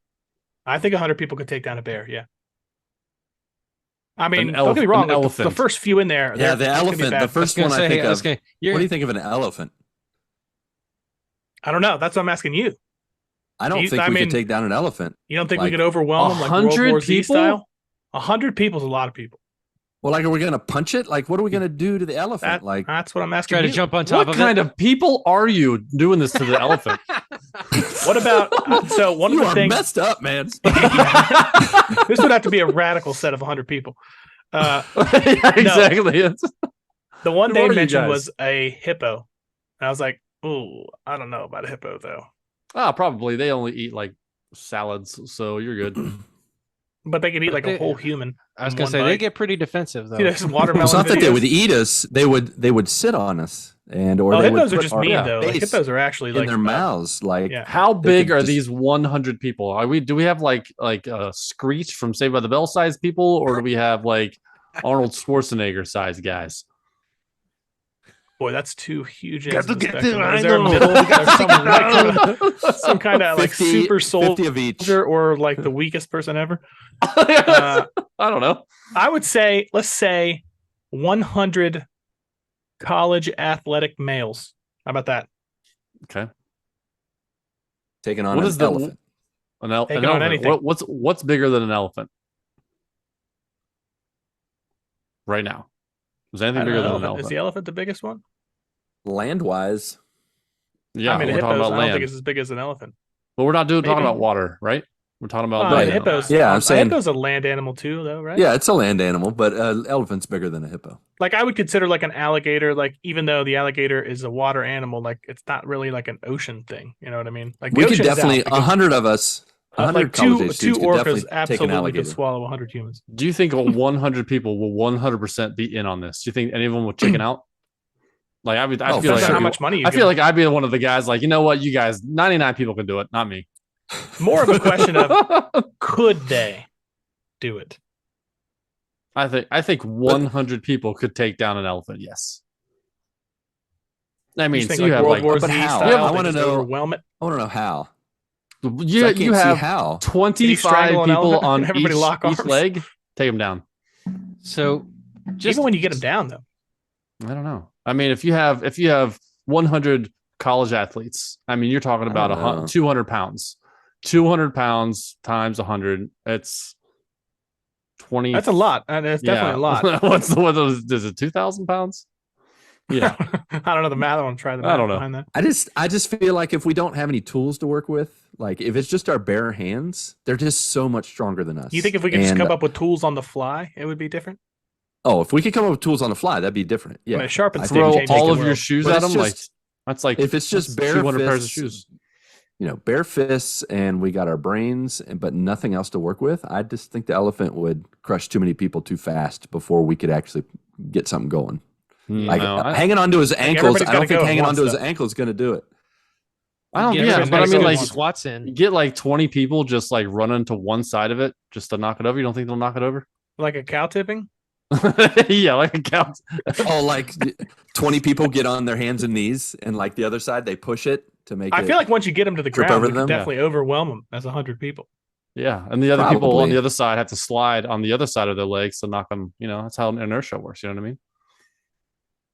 I think 100 people could take down a bear. Yeah. I mean, don't get me wrong. The first few in there. Yeah, the elephant. The first one I think of. What do you think of an elephant? I don't know. That's what I'm asking you. I don't think we could take down an elephant. You don't think we could overwhelm them like World War Z style? 100 people is a lot of people. Well, like, are we going to punch it? Like, what are we going to do to the elephant? That's what I'm asking. Try to jump on top of it. What kind of people are you doing this to the elephant? What about one of the things? You are messed up, man. This would have to be a radical set of 100 people. Yeah, exactly. No. The one they mentioned was a hippo. And I was like, ooh, I don't know about a hippo though. Probably. They only eat like salads, so you're good. But they could eat like a whole human. I was gonna say they get pretty defensive though. It's not that they would eat us; they would sit on us, hippos are just mean though. Like, hippos are actually in their mouths. Like, how big are these 100 people? Do we have like Screech from Saved by the Bell size people, or do we have like Arnold Schwarzenegger size guys? Boy, that's too huge. Got to get there a middle? Some kind of like super soldier or like the weakest person ever? I don't know. I would say, let's say 100 college athletic males. How about that? Okay. Taking on an elephant. An elephant. Anything. What's bigger than an elephant? Right now. Is anything bigger than an elephant? Is the elephant the biggest one? Land-wise. Yeah, I mean, hippos, I don't think it's as big as an elephant. But we're not talking about water, right? We're talking about hippos. Yeah, I'm saying hippo's a land animal too, though, right? Yeah, it's a land animal, but elephant's bigger than a hippo. Like I would consider like an alligator, like even though the alligator is a water animal, like it's not really like an ocean thing. You know what I mean? Like we could definitely 100 of us. 100 like two orcas absolutely could swallow 100 humans. Do you think 100 people will 100% be in on this? Do you think any of them would chicken out? Like I feel like how much money feel like I'd be one of the guys like, you know what, you guys, 99 people can do it, not me. More of a question of could they do it? I think 100 people could take down an elephant. Yes. I mean, so you have World War Z how? Style, I want to know. Overwhelm it. I want to know how. You have 25 people on each leg. Take them down. So even when you get them down, though, I don't know. I mean, if you have 100 college athletes, I mean, you're talking about 200 pounds. 200 pounds times 100. It's 20. That's a lot. That's definitely a lot. Is it 2,000 pounds? Yeah. I don't know the math. I want to try the math. I don't know. Behind that. I just feel like if we don't have any tools to work with, like if it's just our bare hands, they're just so much stronger than us. You think if we could just come up with tools on the fly, it would be different? Oh, if we could come up with tools on the fly, that'd be different. Yeah. Throw all of your shoes at them. Like that's like if it's just bare 200 fists, pairs of shoes. Bare fists, and we got our brains, but nothing else to work with. I just think the elephant would crush too many people too fast before we could actually get something going. Like hanging onto his ankles, I don't think hanging onto his ankles is going to do it. I don't. Yeah, but I mean, like squats in. Get like 20 people just like running to one side of it just to knock it over. You don't think they'll knock it over? Like a cow tipping? Yeah, like a cow. Oh, like 20 people get on their hands and knees, and like the other side, they push it to make. I feel like once you get them to the ground, you can definitely overwhelm them as 100 people. Yeah, and the other people on the other side have to slide on the other side of their legs to knock them. That's how inertia works. You know what I mean?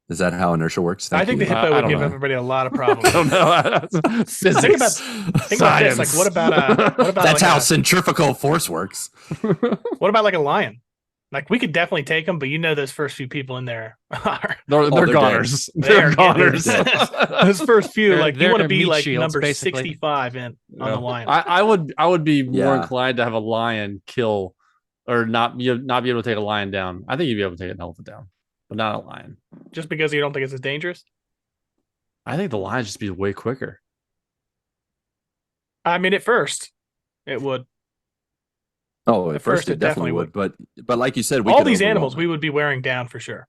Is that how inertia works? I think the hippo would give everybody a lot of problems. I don't know. Physics. Think about this. Like, what about that's how centrifugal force works. What about like a lion? Like we could definitely take them, but those first few people in there are they're goners. They're goners. Those first few, like you want to be like shields, number basically. 65 on the lion. I would be more inclined to have a lion kill or not be able to take a lion down. I think you'd be able to take an elephant down, but not a lion. Just because you don't think it's as dangerous? I think the lions just be way quicker. I mean, at first, it would. Oh, at first it definitely would. But like you said, all these animals we would be wearing down for sure.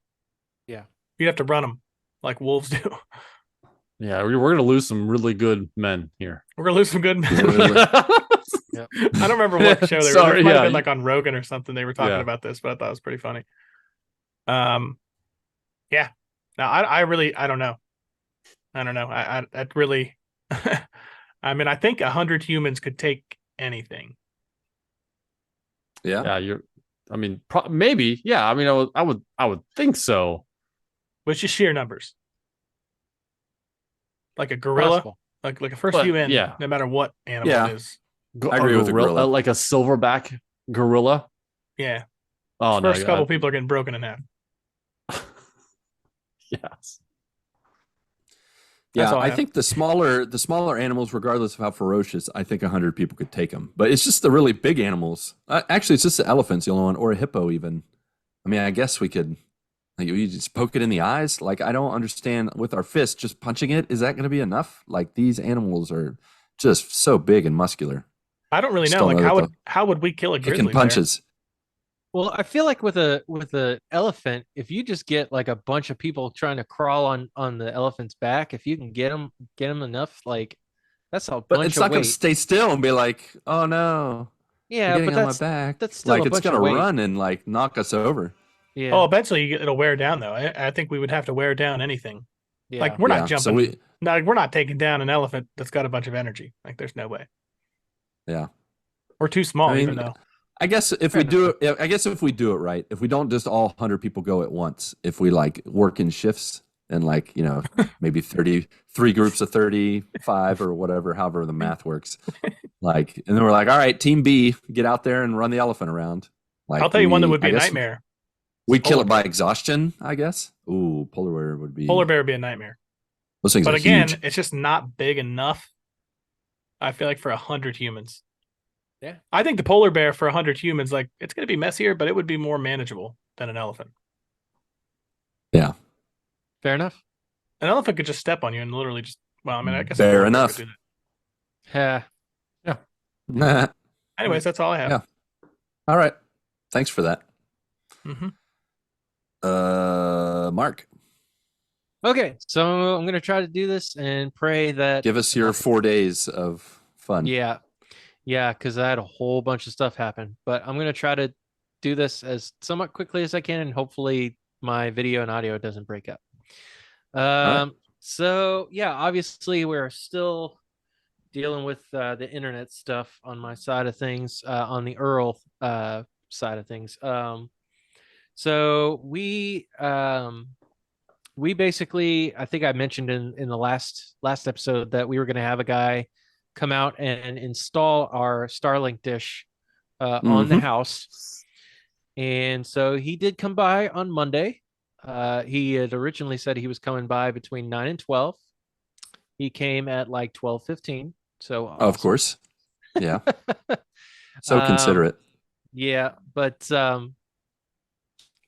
Yeah, you'd have to run them like wolves do. Yeah, we're going to lose some really good men here. We're going to lose some good men. Yeah. I don't remember what show they were. It might have been like on Rogan or something. They were talking about this, but I thought it was pretty funny. Yeah. Now I don't know. I don't know. I really. I mean, I think 100 humans could take anything. Yeah. Yeah. I mean, maybe. Yeah. I mean, I would think so. Which is sheer numbers. Like a gorilla, like a first UN, no matter what animal it is. I agree with a gorilla. Like a silverback gorilla. Yeah. Oh, first couple people are getting broken in half. Yes. Yeah, I think the smaller animals, regardless of how ferocious, I think 100 people could take them. But it's just the really big animals. Actually, it's just the elephant's the only one, or a hippo even. I mean, I guess we could. Like, you just poke it in the eyes. Like, I don't understand with our fist, just punching it. Is that going to be enough? Like, these animals are just so big and muscular. I don't really know. Like, how would we kill a grizzly bear? Punches. Well, I feel like with a elephant, if you just get like a bunch of people trying to crawl on the elephant's back, if you can get them enough, like that's a bunch of weight. But it's not going to stay still and be like, oh no. Yeah, but that's on my back. That's still like it's going to run and like knock us over. Yeah. Oh, eventually it'll wear down though. I think we would have to wear down anything. Yeah. Like we're not jumping. So we're not taking down an elephant that's got a bunch of energy. Like there's no way. Yeah. We're too small, even though. I guess if we do it right, if we don't just all 100 people go at once, if we like work in shifts and like, maybe 33 groups of 35 or whatever, however the math works. Like, and then we're like, all right, team B, get out there and run the elephant around. Like, I'll tell you one that would be a nightmare. We'd kill it by exhaustion, I guess. Ooh, polar bear would be a nightmare. Those things but are again, huge. It's just not big enough. I feel like for 100 humans. Yeah. I think the polar bear for 100 humans, like it's going to be messier, but it would be more manageable than an elephant. Yeah. Fair enough. An elephant could just step on you and literally just, well, I mean, I guess. Fair enough. Yeah. Anyways, that's all I have. Yeah. All right. Thanks for that. Mm-hmm. Mark. Okay, so I'm gonna try to do this and pray that. Give us your 4 days of fun. Yeah, because I had a whole bunch of stuff happen, but I'm gonna try to do this as somewhat quickly as I can, and hopefully my video and audio doesn't break up. Right. So yeah, obviously we're still dealing with the internet stuff on my side of things, on the Earl side of things. So we basically, I think I mentioned in the last episode that we were going to have a guy come out and install our Starlink dish on the house. And so he did come by on Monday. He had originally said he was coming by between 9 and 12. He came at like 12:15. So awesome. Of course. Yeah. So considerate. Yeah, but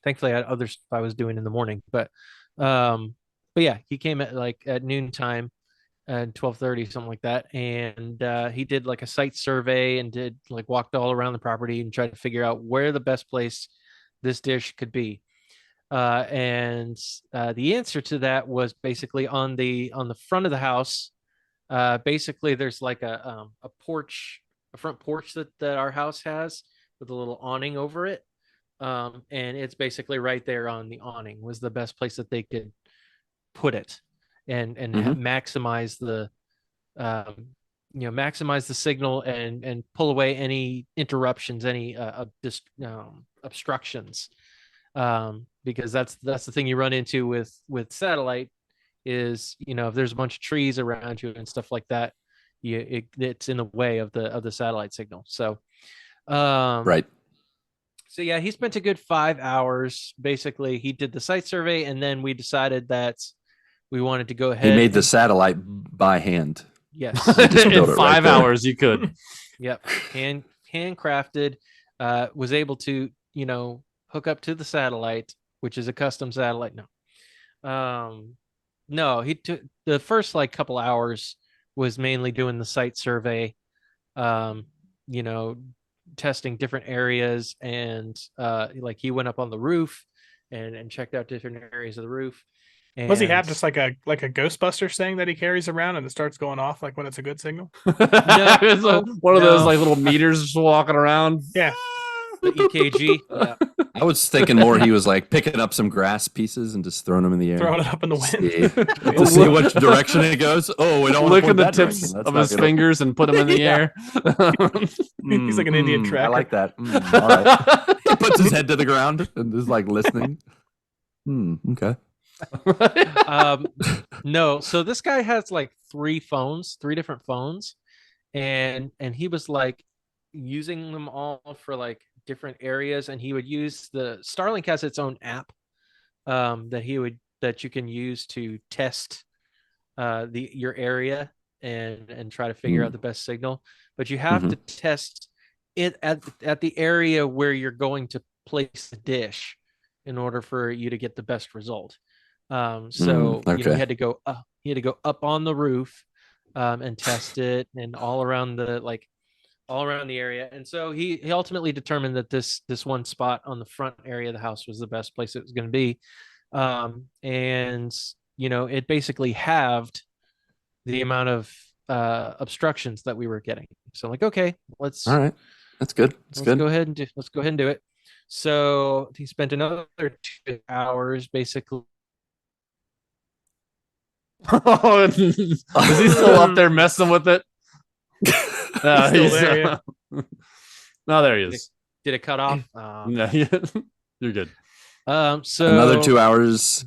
thankfully I had other stuff I was doing in the morning, but yeah, he came at noontime at 12:30, something like that, and he did like a site survey and did like walked all around the property and tried to figure out where the best place this dish could be. And the answer to that was basically on the front of the house. Basically, there's like a front porch that our house has with a little awning over it. And it's basically right there on the awning was the best place that they could put it and maximize the maximize the signal and pull away any interruptions, any obstructions, because that's the thing you run into with satellite is, if there's a bunch of trees around you and stuff like that, it's in the way of the satellite signal. So right. So yeah, he spent a good 5 hours. Basically, he did the site survey, and then we decided that we wanted to go ahead. He made the satellite by hand. Yes, in 5 hours you could. Yep, handcrafted. was able to, hook up to the satellite, which is a custom satellite. No, he took the first like couple hours was mainly doing the site survey, um, you know, testing different areas, and like he went up on the roof and checked out different areas of the roof. And Does he have just like a Ghostbusters thing that he carries around and it starts going off like when it's a good signal? It's one of those like little meters just walking around. Yeah. The EKG. Yeah. I was thinking more he was like picking up some grass pieces and just throwing them in the air. Throwing it up in the wind. To see which direction it goes. Oh, we don't want Look to at the tips of his fingers and put them in the air. He's like an Indian tracker. I like that. All right. He puts his head to the ground and is like listening. Okay. No, so this guy has like three different phones, and he was like using them all for like different areas, and he would use the Starlink has its own app that you can use to test your area and try to figure out the best signal, but you have to test it at the area where you're going to place the dish in order for you to get the best result. So he had to go up on the roof and test it, and all around the area. And so he ultimately determined that this one spot on the front area of the house was the best place it was going to be. And it basically halved the amount of obstructions that we were getting. So like, okay, all right, that's good. Let's go ahead and do it. So he spent another 2 hours basically. Is he still up there messing with it? He's there, yeah. No, there he is. Did it cut off? No, you're good. So another 2 hours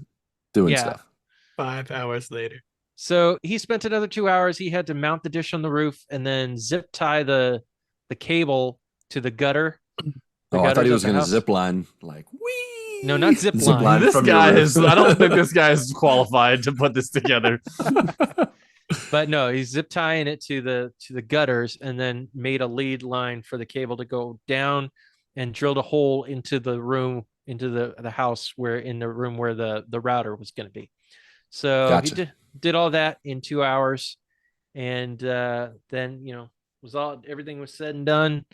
doing stuff. 5 hours later. So he spent another 2 hours. He had to mount the dish on the roof and then zip tie the cable to the gutter. I thought he was going to zip line like wee. No, not zip line. This guy is. I don't think this guy is qualified to put this together. But no, he's zip tying it to the gutters, and then made a lead line for the cable to go down, and drilled a hole into the room, into the house where the router was going to be. So gotcha. He did all that in 2 hours, and then everything was said and done.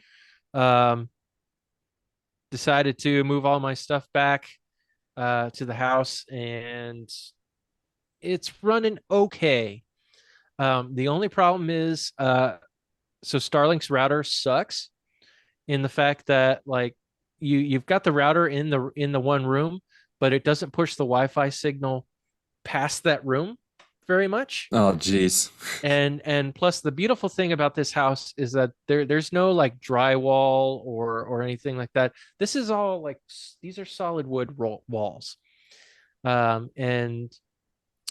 Decided to move all my stuff back to the house, and it's running okay. The only problem is so Starlink's router sucks in the fact that like you've got the router in the one room, but it doesn't push the Wi-Fi signal past that room very much. Oh geez. And plus the beautiful thing about this house is that there's no like drywall or anything like that. This is all like, these are solid wood walls. And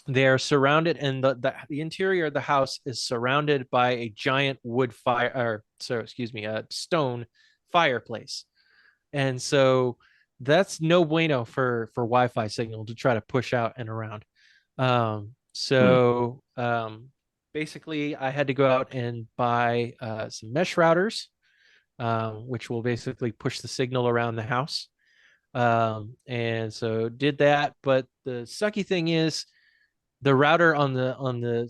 they're surrounded, and the interior of the house is surrounded by a giant a stone fireplace. And so that's no bueno for Wi-Fi signal to try to push out and around. Basically I had to go out and buy some mesh routers, which will basically push the signal around the house. And so did that. But the sucky thing is the router on the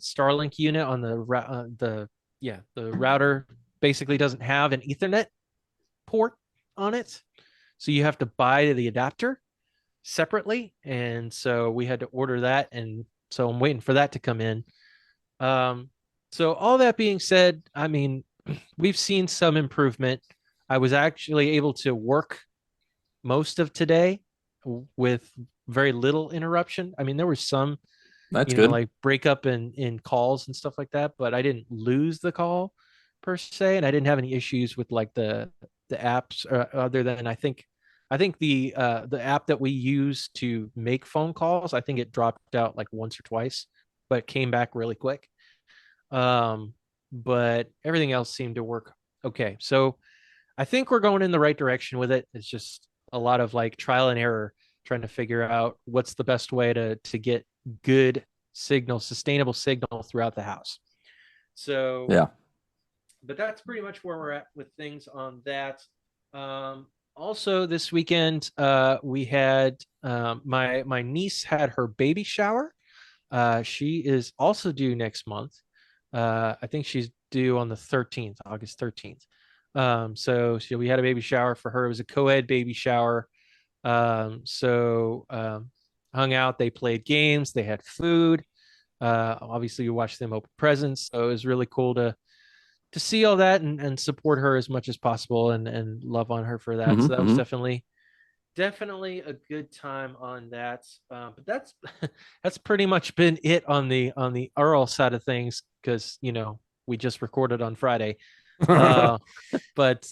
Starlink unit on the router basically doesn't have an Ethernet port on it. So you have to buy the adapter separately. And so we had to order that. And so I'm waiting for that to come in. So all that being said, I mean, we've seen some improvement. I was actually able to work most of today with very little interruption. I mean, there was some, that's good, like breakup in calls and stuff like that, but I didn't lose the call per se, and I didn't have any issues with like the apps other than I think the app that we use to make phone calls, I think it dropped out like once or twice, but came back really quick. But everything else seemed to work okay. So I think we're going in the right direction with it. It's just a lot of like trial and error, trying to figure out what's the best way to get good signal, sustainable signal throughout the house. So yeah. But that's pretty much where we're at with things on that. Also this weekend, we had my niece had her baby shower. She is also due next month. I think she's due on the 13th, August 13th. So we had a baby shower for her. It was a co-ed baby shower. Hung out, they played games, they had food. Obviously you watched them open presents. So it was really cool to see all that and support her as much as possible and love on her for that. So that was definitely a good time on that. But that's that's pretty much been it on the Earl side of things, because we just recorded on Friday. uh, but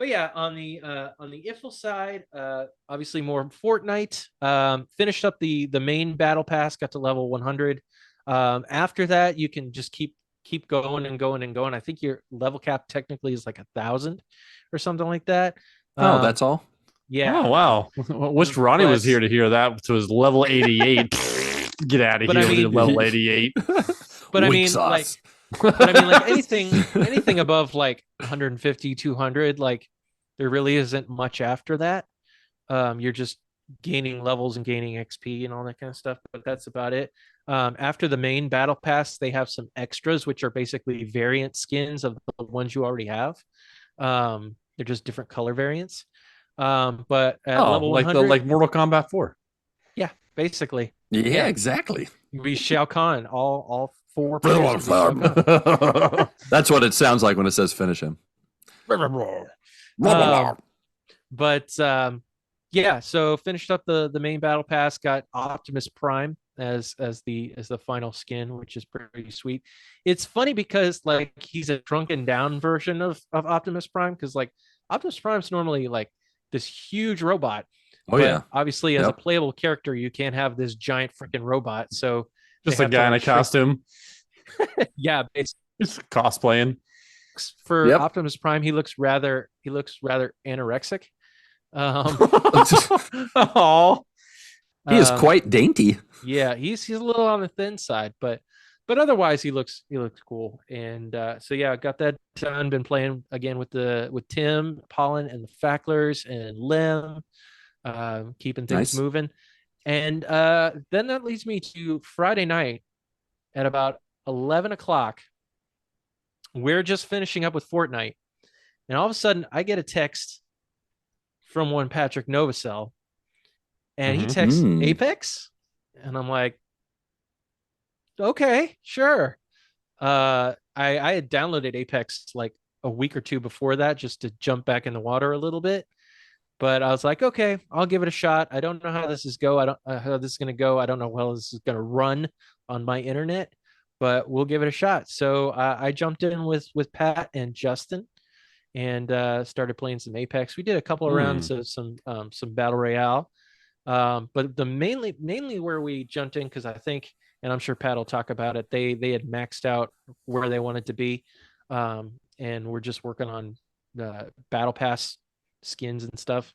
yeah, on the IFL side, obviously more Fortnite. Finished up the main battle pass, got to level 100. After that, you can just keep going and going and going. I think your level cap technically is like 1,000 or something like that. Oh, that's all. Yeah. Oh wow. Wish Ronnie was here to hear that. To his level 88. Get out of here with your level 88. But I mean, like anything above like 150, 200, like there really isn't much after that. You're just gaining levels and gaining XP and all that kind of stuff, but that's about it. After the main battle pass, they have some extras, which are basically variant skins of the ones you already have. They're just different color variants. But at level 100, like Mortal Kombat 4. Yeah, basically. Yeah, exactly. We Shao Kahn, all four. That's what it sounds like when it says finish him. Yeah, so finished up the main battle pass, got Optimus Prime as the final skin, which is pretty sweet. It's funny because like he's a shrunken down version of Optimus Prime, because like Optimus Prime's normally like this huge robot. Oh yeah. Obviously, as a playable character, you can't have this giant freaking robot. So just a guy in a costume. Yeah, it's cosplaying. For Optimus Prime, he looks rather anorexic. Oh, he is quite dainty. Yeah, he's a little on the thin side, but otherwise he looks cool. And so yeah, got that done. Been playing again with Tim, Pollen, and the Facklers and Lim, keeping things moving. And then that leads me to Friday night at about 11 o'clock. We're just finishing up with Fortnite, and all of a sudden I get a text from one Patrick Novacell, and he texts Apex, and I'm like, okay, sure. I had downloaded Apex like a week or two before that just to jump back in the water a little bit, but I was like, okay, I'll give it a shot. I don't know how this is going to go. I don't know how well this is going to run on my internet, but we'll give it a shot. So I jumped in with Pat and Justin and started playing some Apex. We did a couple of rounds of some battle royale, but the mainly where we jumped in, because I think, and I'm sure Pat will talk about it, they had maxed out where they wanted to be, and we're just working on the battle pass skins and stuff.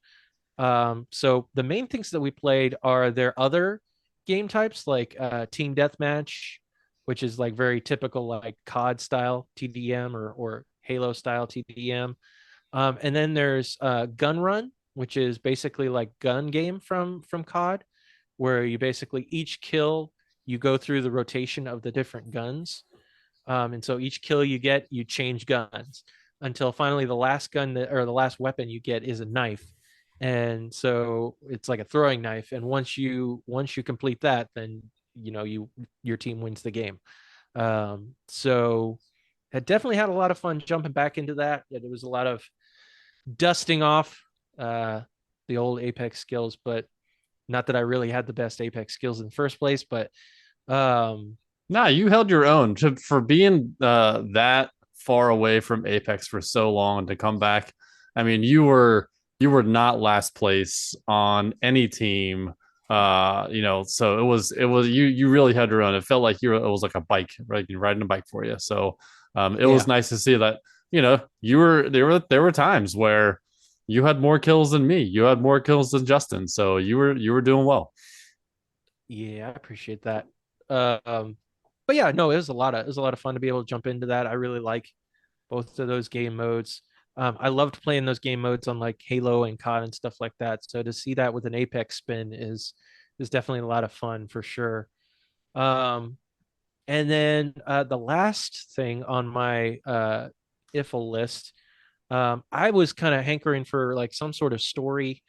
So the main things that we played are their other game types, like team deathmatch, which is like very typical like COD style TDM or Halo style TDM. And then there's Gun Run, which is basically like gun game from COD, where you basically each kill, you go through the rotation of the different guns. And so each kill you get, you change guns until finally the last gun or the last weapon you get is a knife. And so it's like a throwing knife. And once you complete that, then your team wins the game. So I definitely had a lot of fun jumping back into that. It was a lot of dusting off the old Apex skills, but not that I really had the best Apex skills in the first place. But you held your own for being that far away from Apex for so long to come back. I mean, you were not last place on any team. So it was you really had your own. It felt like it was like a bike, right? You're riding a bike for you. So it was nice to see that, there were times where you had more kills than me. You had more kills than Justin. So you were doing well. Yeah, I appreciate that. But yeah, no, it was a lot of fun to be able to jump into that. I really like both of those game modes. I loved playing those game modes on like Halo and COD and stuff like that. So to see that with an Apex spin is definitely a lot of fun for sure. And then the last thing on my IFL list, I was kind of hankering for like some sort of story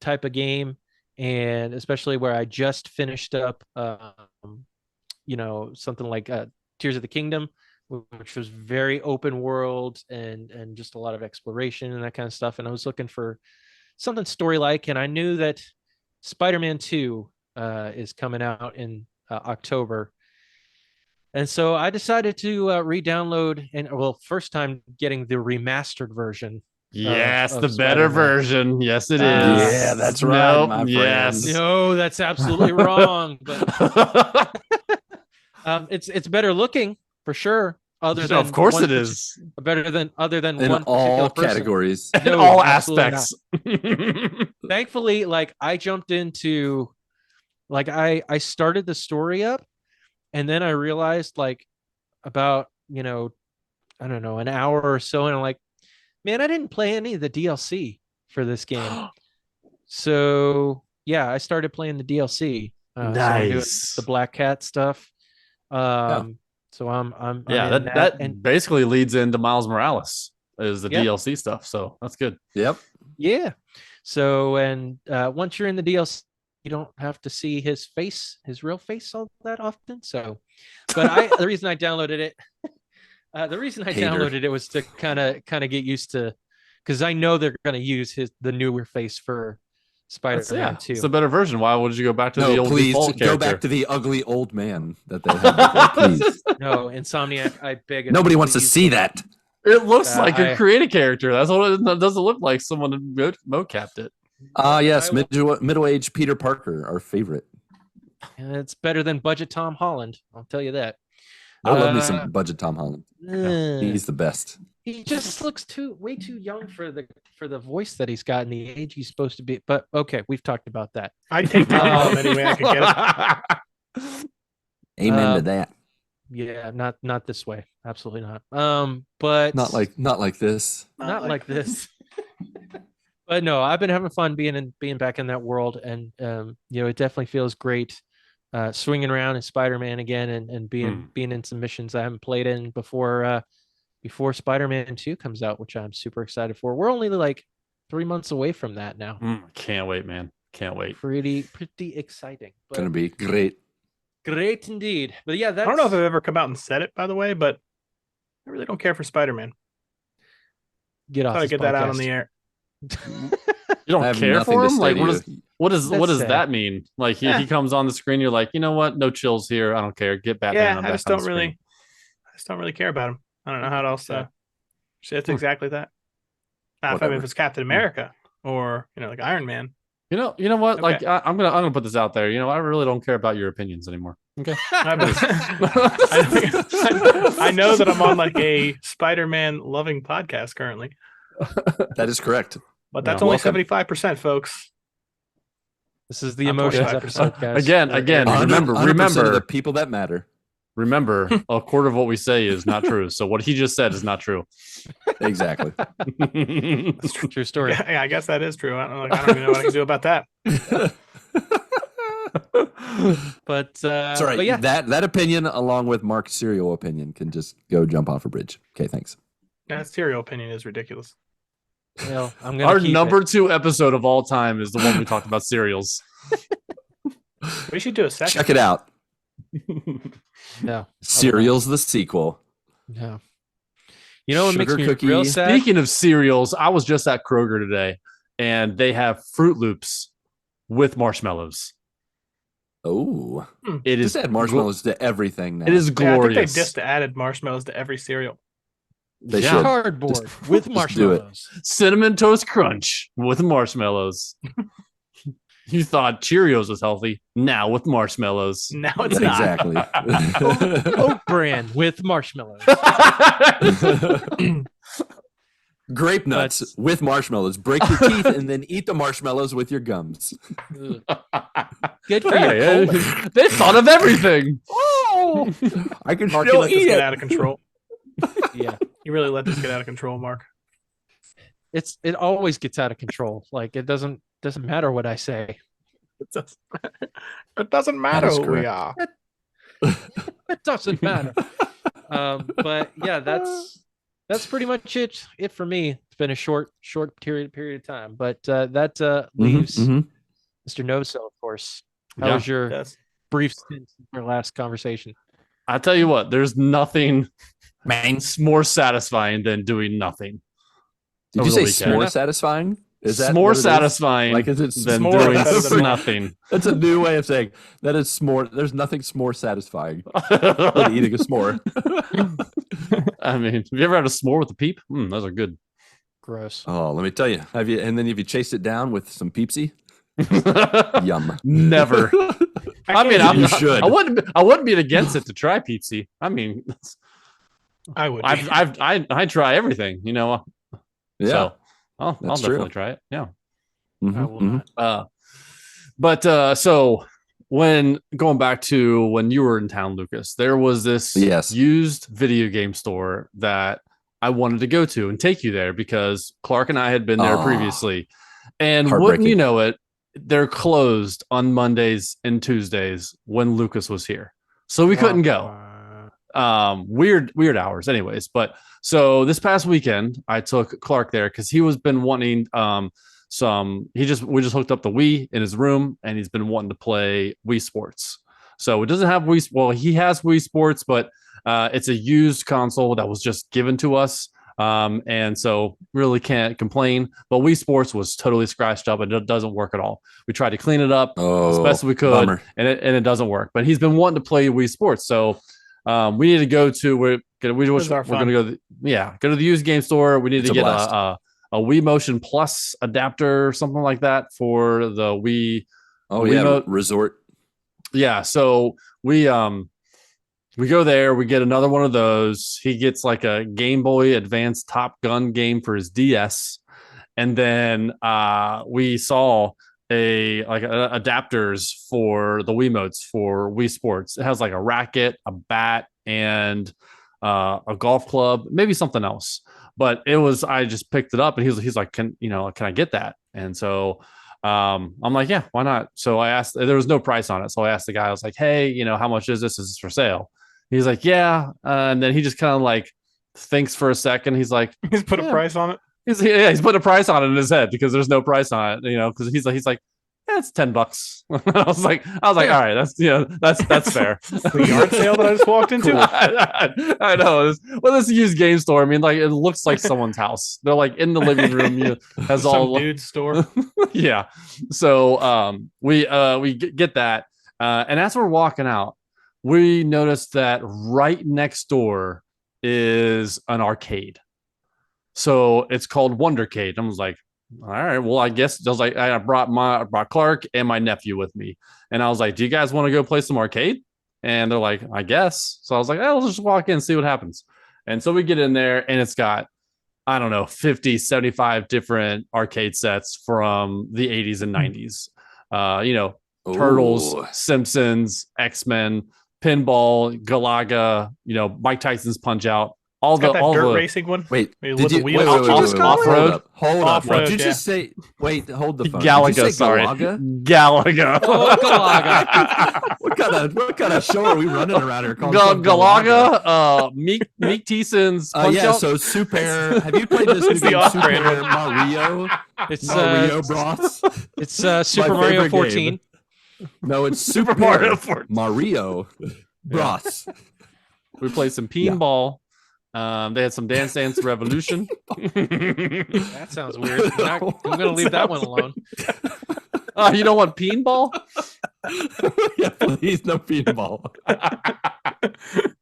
type of game, and especially where I just finished up, something like Tears of the Kingdom, which was very open world and just a lot of exploration and that kind of stuff. And I was looking for something story-like, and I knew that Spider-Man 2 is coming out in October. And so I decided to re-download, and first time getting the remastered version. Yes, of the better Spider-Man. version. Yes, it is. Yeah, that's right, my yes. friend. No, that's absolutely wrong. But it's better looking for sure. Other than of course one it is. better than other than In one all particular person. categories. In No, all absolutely aspects. Thankfully, like I jumped into, like I started the story up, and then I realized like about I don't know, an hour or so, and I'm like, man, I didn't play any of the DLC for this game. So yeah, I started playing the DLC. So I'm doing Nice. the Black Cat stuff. So I'm Yeah, in that and basically leads into Miles Morales is the Yep. DLC stuff. So that's good. Yep. yeah. So and once you're in the DLC, you don't have to see his real face all that often. So, but the reason I downloaded it, downloaded it was to kind of get used to, because I know they're going to use the newer face for Spider-Man 2. It's a better version. Why would you go back to the old please default go character? back to the ugly old man that they had before, please. No, Insomniac, I beg. Nobody wants to see that. It looks like a creative character. That's what it doesn't look like. Someone mocapped it. Yes, middle-aged Peter Parker, our favorite. And it's better than budget Tom Holland. I'll tell you that. I love me some budget Tom Holland. He's the best. He just looks way too young for the voice that he's got and the age he's supposed to be. But okay, we've talked about that. I'd take Tom Holland any way I could get it. Amen to that. Yeah, not this way. Absolutely not. But Not like this. Not like this. But no, I've been having fun being back in that world, and it definitely feels great swinging around in Spider-Man again and being in some missions I haven't played in before Spider-Man 2 comes out, which I'm super excited for. We're only like 3 months away from that now. Can't wait, man. Can't wait. Pretty exciting. It's gonna be great. Great indeed. But yeah, I don't know if I've ever come out and said it, by the way, but I really don't care for Spider-Man. Get off. Thought I'd get that out on the air. You don't care for him? Like, what does sad. that mean? Like he comes on the screen, you're like, you know what? No chills here. I don't care. Get Batman. Yeah, I just don't really care about him. I don't know how else. It's exactly that. If it's Captain America or like Iron Man. You know what? Okay. Like I'm gonna put this out there. I really don't care about your opinions anymore. Okay. I know that I'm on like a Spider-Man loving podcast currently. That is correct. But that's only 75%, folks. This is the emotions episode, guys. Again. Remember of the people that matter. Remember, a quarter of what we say is not true. So what he just said is not true. Exactly. That's true story. Yeah, I guess that is true. I don't even know what I can do about that. But sorry, but yeah, that opinion, along with Mark's cereal opinion, can just go jump off a bridge. Okay, thanks. That cereal opinion is ridiculous. Well, I'm gonna Our number 2 episode of all time is the one we talked about cereals. We should do a second. Check it out. No. Cereal's the sequel. No. You know what Sugar makes cookie. me real sad? Speaking of cereals, I was just at Kroger today, and they have Fruit Loops with marshmallows. Oh, It is just add marshmallows to everything now. It is Yeah, I glorious. think they just added marshmallows to every cereal. They should. Cardboard with marshmallows. Cinnamon Toast Crunch with marshmallows. You thought Cheerios was healthy. Now with marshmallows. Now it's not. Exactly. Oat bran with marshmallows. Grape nuts with marshmallows. Break your teeth and then eat the marshmallows with your gums. Good for Hey, you. they thought of everything. Oh, I can Mark, you still let this eat get it. out of control. Yeah. You really let this get out of control, Mark. it always gets out of control. Like it doesn't matter what I say. It doesn't matter who we are. It doesn't matter. But yeah, that's pretty much it for me. It's been a short period of time, but that leaves Mr. Novosel, of course. How was your brief stint since our last conversation? I tell you what, there's nothing more satisfying than doing nothing. Did you say s'more satisfying? Is that more satisfying? Like, is it than doing nothing? That's a new way of saying that is s'more. There's nothing s'more satisfying than eating a s'more. I mean, have you ever had a s'more with a peep? Those are good. Gross. Oh, let me tell you. Have you chased it down with some Peepsy? Yum. Never. I mean, you should. I wouldn't be against it to try Peepsy. I mean, I would. I try everything, you know. Yeah. So I'll definitely try it. Yeah. I will not. But so when going back to when you were in town, Lucas, there was this used video game store that I wanted to go to and take you there because Clark and I had been there previously. And wouldn't you know it, they're closed on Mondays and Tuesdays when Lucas was here. So we couldn't go. Weird hours anyways. But so this past weekend I took Clark there because he was been wanting we just hooked up the Wii in his room and he's been wanting to play Wii Sports. So it doesn't have Wii. Well, he has Wii Sports, but it's a used console that was just given to us. And so really can't complain, but Wii Sports was totally scratched up and it doesn't work at all. We tried to clean it up as best we could and it doesn't work, but he's been wanting to play Wii Sports. So, we need to go to, we're going to go to the used game store. We need to get a Wii Motion Plus adapter or something like that for the Wii. Resort. Yeah. So we go there, we get another one of those. He gets like a Game Boy Advance Top Gun game for his DS. And then we saw adapters for the Wiimotes for Wii Sports. It has like a racket, a bat, and a golf club, maybe something else. But I just picked it up and he's like, can I get that? And so I'm like, yeah, why not? So I asked, there was no price on it. So I asked the guy, I was like, hey, how much is this? Is this for sale? He's like, yeah. And then he just kind of like thinks for a second. He's like, he's put a price on it. He's put a price on it in his head because there's no price on it, because he's like, yeah, it's $10. I was like, all right, that's fair. The yard sale that I just walked into. I know. This used game store. I mean, like it looks like someone's house. They're like in the living room. Has all dude store. Yeah. So we get that, and as we're walking out, we noticed that right next door is an arcade. So it's called Wondercade. I was like, all right, well, I guess I brought Clark and my nephew with me. And I was like, do you guys want to go play some arcade? And they're like, I guess. So I was like, let's just walk in and see what happens. And so we get in there and it's got, I don't know, 50, 75 different arcade sets from the 80s and 90s. Turtles, Simpsons, X-Men, Pinball, Galaga, Mike Tyson's Punch Out. All the dirt racing one. Wait, did you off-road? Hold up. Did you just say? Wait, hold the phone. Galaga, sorry. Galaga. Oh, Galaga. What kind of show are we running around here? Galaga. Meek Teeson's Punch Out. So Super. Have you played this new game, Super Mario? It's Mario Bros. It's Super Mario 14. No, it's Super Mario 14. Mario Bros. We played some pinball. They had some Dance Dance Revolution. That sounds weird. I'm going to leave that one alone. You don't want pinball? Yeah, please, no pinball.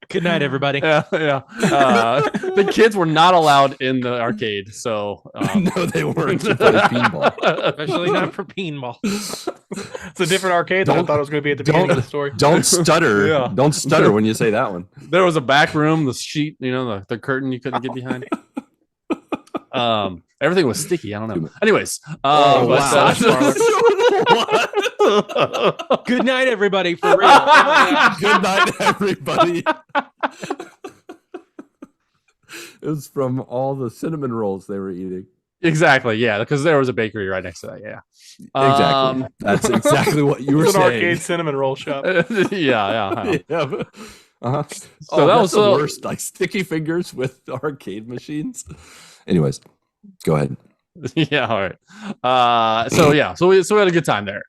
Good night, everybody. Yeah. The kids were not allowed in the arcade, so no, they weren't. Pinball, especially not for pinball. It's a different arcade than I thought it was going to be at the beginning of the story. Don't stutter. Yeah. Don't stutter when you say that one. There was a back room, the sheet, the curtain you couldn't get behind. Everything was sticky. I don't know. Anyways, wow. Good night, everybody. For real. Good night, everybody. It was from all the cinnamon rolls they were eating. Exactly. Yeah, because there was a bakery right next to that. Yeah. Exactly. That's exactly what you were It's an saying. arcade cinnamon roll shop. Yeah. Yeah. Uh-huh. So that that's was the worst. Like sticky fingers with arcade machines. Anyways, go ahead. Yeah. All right. So we had a good time there.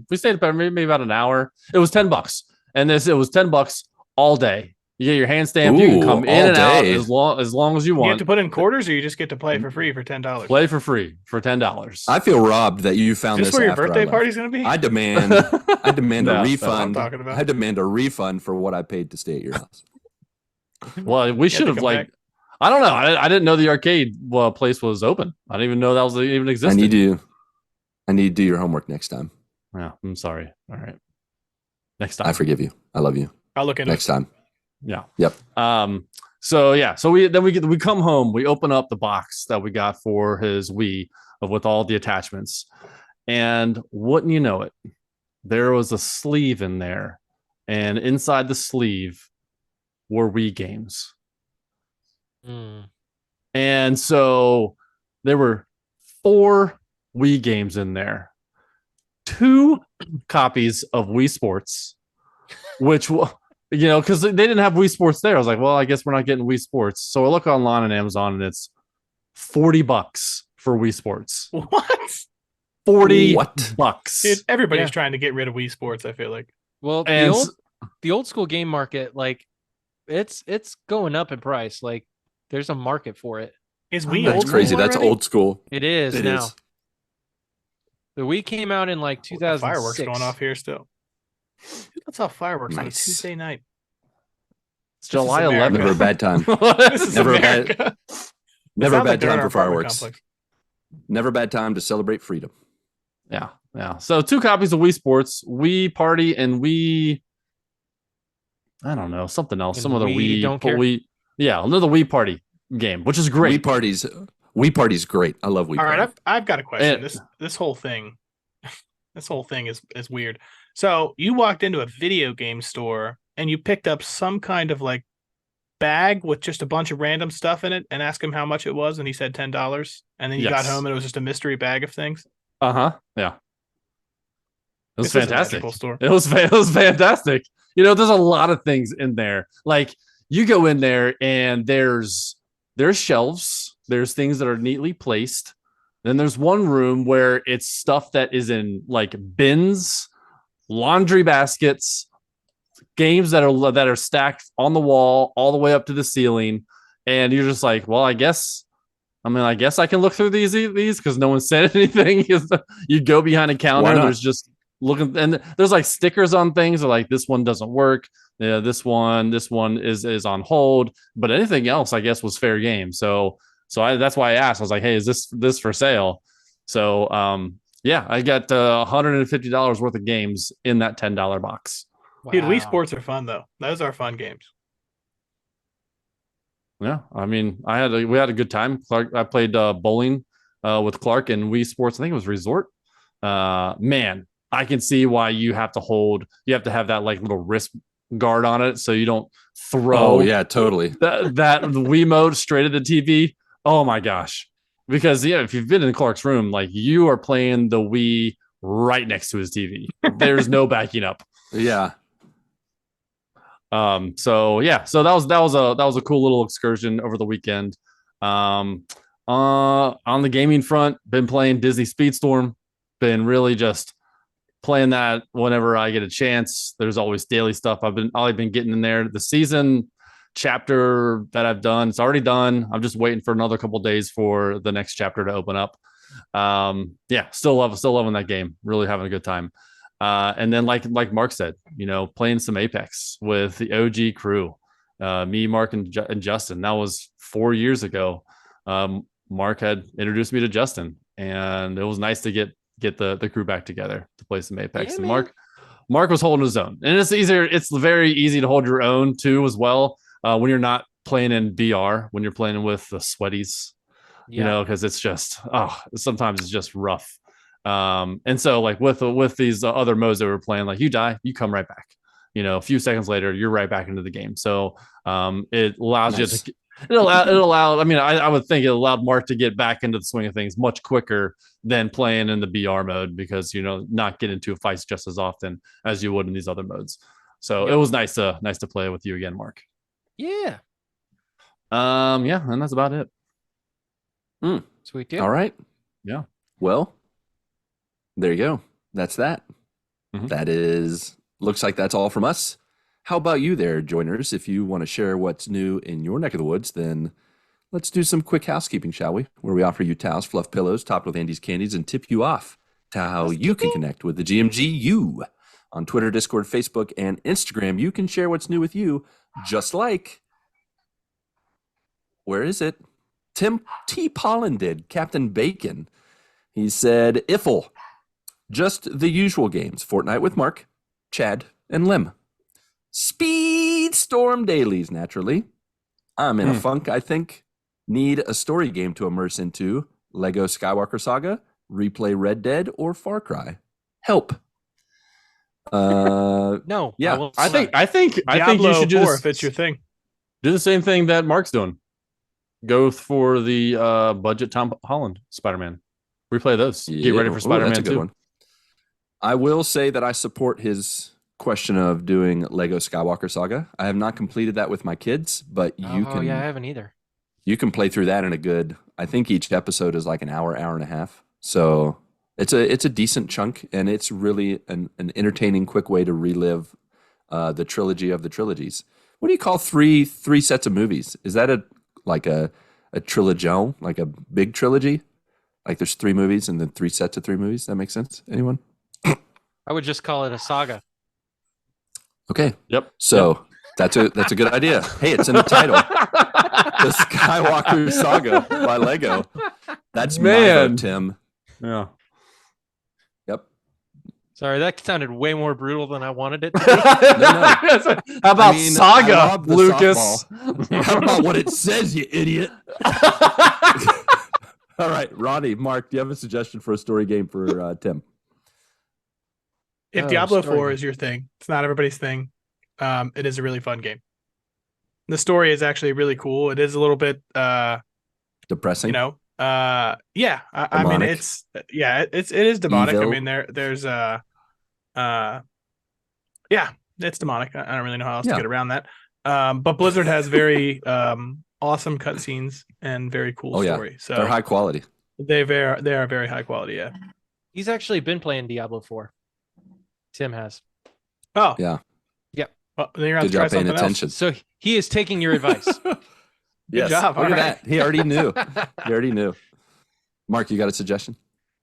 We stayed about maybe about an hour. It was $10, and it was $10 all day. You get your hand stamp. You can come in and out as long as you want. You have to put in quarters, or you just get to play for free for $10. Play for free for $10. I feel robbed that you found Is this. this where your after birthday party's going to be? I demand a refund. Talking about. I demand a refund for what I paid to stay at your house. Well, we should have back. I don't know. I didn't know the arcade place was open. I didn't even know that was even existed. I need to do your homework next time. Yeah, I'm sorry. All right. Next time. I forgive you. I love you. I'll look into next time. Yeah. Yep. So we come home, we open up the box that we got for his Wii with all the attachments. And wouldn't you know it, there was a sleeve in there, and inside the sleeve were Wii games. And so there were 4 Wii games in there, 2 copies of Wii Sports, which because they didn't have Wii Sports there. I was like, well, I guess we're not getting Wii Sports. So I look online on Amazon, and it's $40 for Wii Sports. What? $40. Dude, everybody's trying to get rid of Wii Sports, I feel like. Well, the old school game market, like it's going up in price. Like there's a market for it. Is Wii That's old crazy. school That's already? old school. It is now. The Wii came out in like 2006. Fireworks going off here still. Let's have fireworks on a Tuesday night. It's July 11th. Never a bad time. This is Never America. Never a bad they're in time our for apartment fireworks. complex. Never a bad time to celebrate freedom. Yeah. So 2 copies of Wii Sports, Wii Party, and Wii. I don't know, something else. And some other Wii. Don't care. Another Wii Party game, which is great. Wii Party's great. I love Wii Party. All right, I've got a question. This whole thing, is weird. So you walked into a video game store and you picked up some kind of like bag with just a bunch of random stuff in it, and asked him how much it was, and he said $10. And then you got home and it was just a mystery bag of things. Yeah. It was fantastic. Store. It was fantastic. There's a lot of things in there. Like you go in there and there's shelves. There's things that are neatly placed. Then there's one room where it's stuff that is in like bins, laundry baskets, games that are stacked on the wall all the way up to the ceiling. And you're just like, well, I guess I can look through these because no one said anything. You go behind a counter and there's just looking, and there's like stickers on things that like this one doesn't work. Yeah, this one is on hold, but anything else I guess was fair game. So that's why I asked. I was like, hey, is this for sale? So I got $150 worth of games in that $10 box. Wow. Dude, Wii Sports are fun though. Those are fun games. Yeah, I mean, we had a good time. I played bowling with Clark and Wii Sports. I think it was Resort. Man, I can see why you have to have that like little wrist guard on it so you don't throw. Oh yeah, totally. that the Wii mode straight at the TV. Oh my gosh! Because if you've been in Clark's room, like you are playing the Wii right next to his TV. There's no backing up. Yeah. So that was a cool little excursion over the weekend. On the gaming front, been playing Disney Speedstorm, been really just playing that whenever I get a chance. There's always daily stuff. I've been getting in there. The season chapter that I've done, it's already done. I'm just waiting for another couple of days for the next chapter to open up. Still loving that game. Really having a good time. And then like Mark said, playing some Apex with the OG crew, me, Mark, and Justin. That was 4 years ago. Mark had introduced me to Justin, and it was nice to get the crew back together to play some Apex. And Mark was holding his own, and it's very easy to hold your own too as well when you're not playing in VR, when you're playing with the sweaties, because it's just sometimes it's just rough. And so like with these other modes that we're playing, like you die, you come right back, a few seconds later, you're right back into the game. So, it allows you to, it allowed. I mean, I would think it allowed Mark to get back into the swing of things much quicker than playing in the BR mode because not get into fights just as often as you would in these other modes. So it was nice to play with you again, Mark. Yeah. Yeah, and that's about it. Sweet deal. All right. Yeah. Well, there you go. That's that. Mhm. That looks like that's all from us. How about you there, joiners? If you want to share what's new in your neck of the woods, then let's do some quick housekeeping, shall we? Where we offer you towels, fluff pillows, topped with Andy's candies, and tip you off to how you can connect with the GMGU. On Twitter, Discord, Facebook, and Instagram, you can share what's new with you, just like, where is it? Tim T. Pollen did, Captain Bacon. He said, Iffle, just the usual games, Fortnite with Mark, Chad, and Lim. Speedstorm dailies, naturally. I'm in a funk, I think. Need a story game to immerse into. Lego Skywalker Saga, replay Red Dead, or Far Cry. Help. No. Yeah. I think Diablo you should do 4 if it's your thing. Do the same thing that Mark's doing. Go for the budget Tom Holland Spider-Man. Replay those. Get ready for Spider-Man that's a good 2. one. I will say that I support his question of doing Lego Skywalker Saga. I have not completed that with my kids, but you can. Yeah, I haven't either. You can play through that in a good. I think each episode is like an hour and a half. So it's a decent chunk, and it's really an entertaining, quick way to relive the trilogy of the trilogies. What do you call three sets of movies? Is that a trilogy, like a big trilogy? Like there's 3 movies and then 3 sets of 3 movies. That makes sense? Anyone? I would just call it a saga. Okay. Yep. So that's a good idea. Hey, it's in the title. The Skywalker Saga by Lego. That's my vote, Tim. Yeah. Yep. Sorry, that sounded way more brutal than I wanted it to be. How about Saga, Lucas? How about what it says, you idiot? All right, Ronnie, Mark, do you have a suggestion for a story game for Tim? If Diablo 4 is your thing, it's not everybody's thing. It is a really fun game. The story is actually really cool. It is a little bit Depressing. I mean it is demonic. Evil. I mean there's it's demonic. I don't really know how else to get around that. But Blizzard has very awesome cutscenes and very cool story. So they're high quality. They are very high quality, yeah. He's actually been playing Diablo 4. Tim has. Oh. Yeah. Yep. Well, then you're Good job paying attention. So he is taking your advice. Good job. Look at that. He already knew. Mark, you got a suggestion?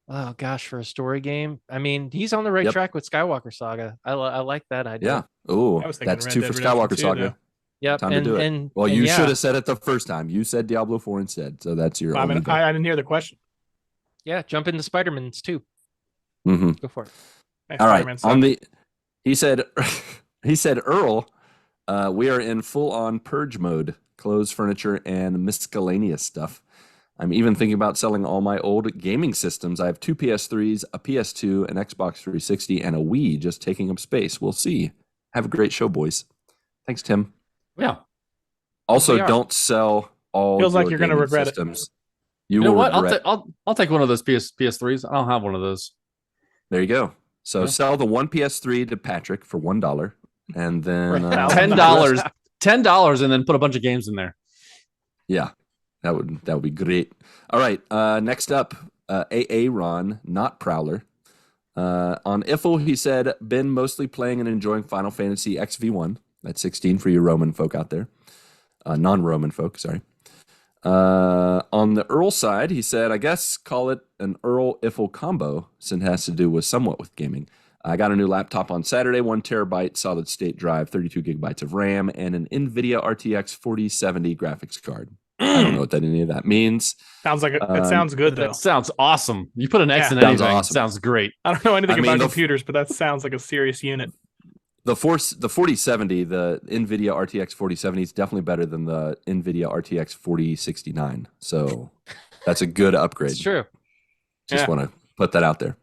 Oh gosh, for a story game. I mean, he's on the right track with Skywalker Saga. I like that idea. Yeah. Oh, that's 2 for Skywalker Saga. Yep. Time to do it. Well, you should have said it the first time. You said Diablo 4 instead, so that's your. I didn't hear the question. Yeah, jump into Spider-Man's too. Mm-hmm. Go for it. All right. He said Earl, we are in full-on purge mode. Clothes, furniture, and miscellaneous stuff. I'm even thinking about selling all my old gaming systems. I have 2 PS3s, a PS2, an Xbox 360, and a Wii just taking up space. We'll see. Have a great show, boys. Thanks, Tim. Yeah. Also, don't sell all. Feels like you're going to regret systems. it. You know what? I'll take one of those PS3s. I don't have one of those. There you go. So sell the 1 PS3 to Patrick for $1, and then $10, and then put a bunch of games in there. Yeah, that would be great. All right, next up, AA Ron, not Prowler. On Iffle, he said, been mostly playing and enjoying Final Fantasy XV1. That's 16 for you Roman folk out there. Non-Roman folk, sorry. On the Earl side, he said, I guess call it an Earl-Iffle combo, since it has to do with somewhat with gaming. I got a new laptop on Saturday, 1 terabyte solid state drive, 32 gigabytes of RAM, and an NVIDIA RTX 4070 graphics card. I don't know what any of that means. Sounds like it sounds good though. That sounds awesome. You put an X in anything. Awesome. Sounds great. I don't know anything about computers, but that sounds like a serious unit. The 4070, the NVIDIA RTX 4070 is definitely better than the NVIDIA RTX 4069. So that's a good upgrade. It's true. Just want to put that out there.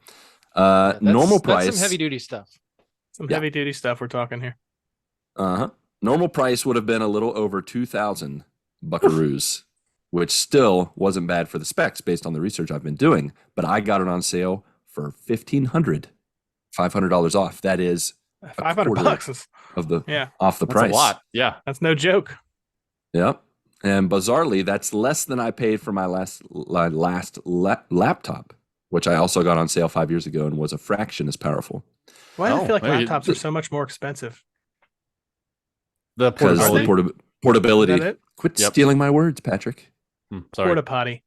Normal price. That's some heavy duty stuff. Heavy duty stuff we're talking here. Normal price would have been a little over $2,000. Buckaroos, which still wasn't bad for the specs based on the research I've been doing. But I got it on sale for $1,500 off. That is $500 of the yeah off the That's price. a lot. Yeah. That's no joke. Yep. And bizarrely, that's less than I paid for my last laptop, which I also got on sale 5 years ago and was a fraction as powerful. Why do I feel like maybe- laptops are so much more expensive? The Because portability. the portability. Is that it? Quit Yep. stealing my words, Patrick. Sorry. Porta potty.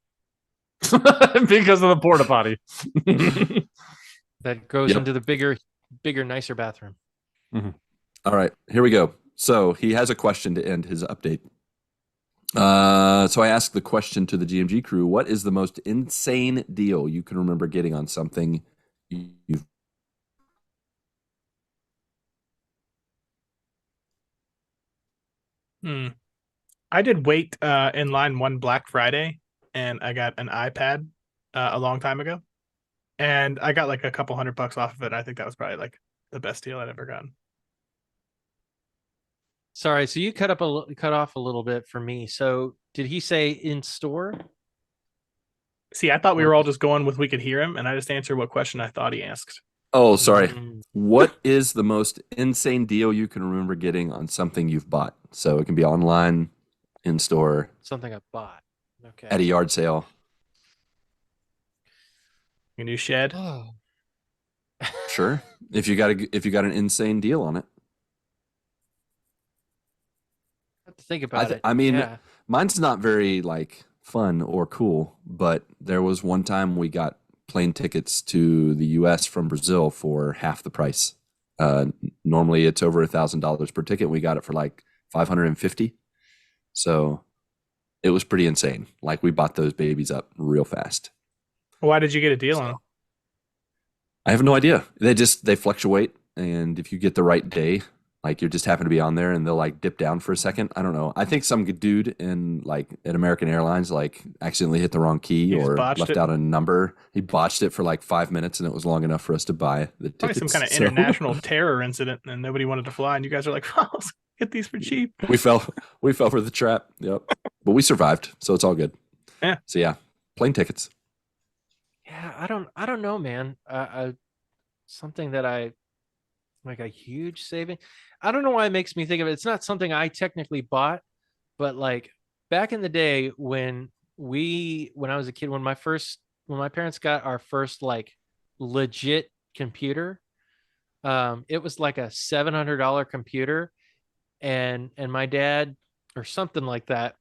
Because of the porta potty. That goes Yep. into the bigger, nicer bathroom. All right, here we go. So he has a question to end his update. So I asked the question to the GMG crew: what is the most insane deal you can remember getting on something you've? I did wait in line one Black Friday, and I got an iPad a long time ago, and I got like a couple $100 off of it. I think that was probably like the best deal I'd ever gotten. Sorry, so you cut off a little bit for me. So did he say in store? See, I thought we were all just going with we could hear him, and I just answered what question I thought he asked. Oh, sorry. Mm, What is the most insane deal you can remember getting on something you've bought? So it can be online, in store, something I bought. Okay. at a yard sale. Your new shed. Oh. Sure, if you got an insane deal on it. I have to think about it. I mean, Yeah. mine's not very like fun or cool, but there was one time we got plane tickets to the U.S. from Brazil for half the price. Normally it's over $1,000 per ticket. We got it for like 550. So it was pretty insane. Like we bought those babies up real fast. Why did you get a deal on them? I have no idea. They fluctuate, and if you get the right day, like you just happen to be on there and they'll like dip down for a second. I don't know. I think some dude in like at American Airlines like accidentally hit the wrong key or left out a number. He botched it for like 5 minutes and it was long enough for us to buy the Probably tickets. some kind of international terror incident, and nobody wanted to fly, and you guys are like, "Oh, let's get these for cheap." We fell for the trap. Yep. But we survived, so it's all good. Yeah. So yeah, plane tickets. Yeah, I don't know, man. Something that I like a huge saving. I don't know why it makes me think of it. It's not something I technically bought, but like back in the day when I was a kid, when my parents got our first like legit computer, it was like a $700 computer, and my dad, or something like that,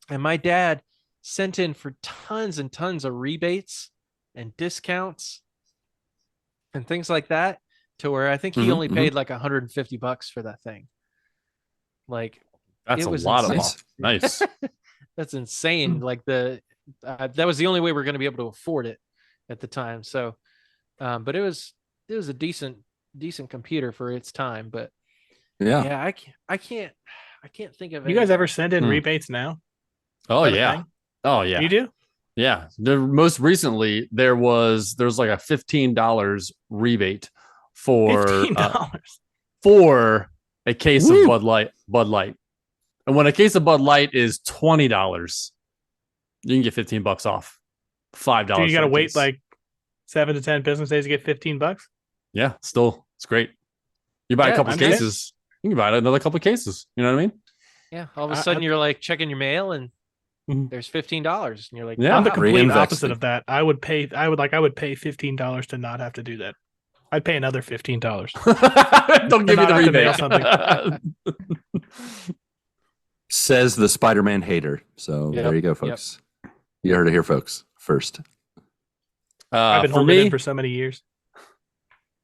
and my dad sent in for tons and tons of rebates and discounts and things like that, to where I think he only paid like $150 for that thing. Like That's it a was lot insane. of nice. That's insane. Like that was the only way we are going to be able to afford it at the time. So, but it was a decent computer for its time. But yeah, I can't think of it. You guys ever send in rebates now? Oh Is that a yeah. thing? Oh yeah. You do? Yeah. Most recently there was like a $15 rebate for $15. For a case of Bud Light. And when a case of Bud Light is $20, you can get $15 off. $5. So you got to wait like 7 to 10 business days to get $15? Yeah, still, it's great. You buy a couple I'm cases, you can buy another couple cases. You know what I mean? Yeah. All of a sudden, you're like checking your mail, and there's $15, and you're like, yeah, I'm the complete Reinvesting. opposite of that. I would pay $15 to not have to do that. I'd pay another $15. Don't give me the not have to mail rebate. something. Says the Spider-Man hater. So there you go, folks. You heard it here, folks. First. I've been holding it in for so many years.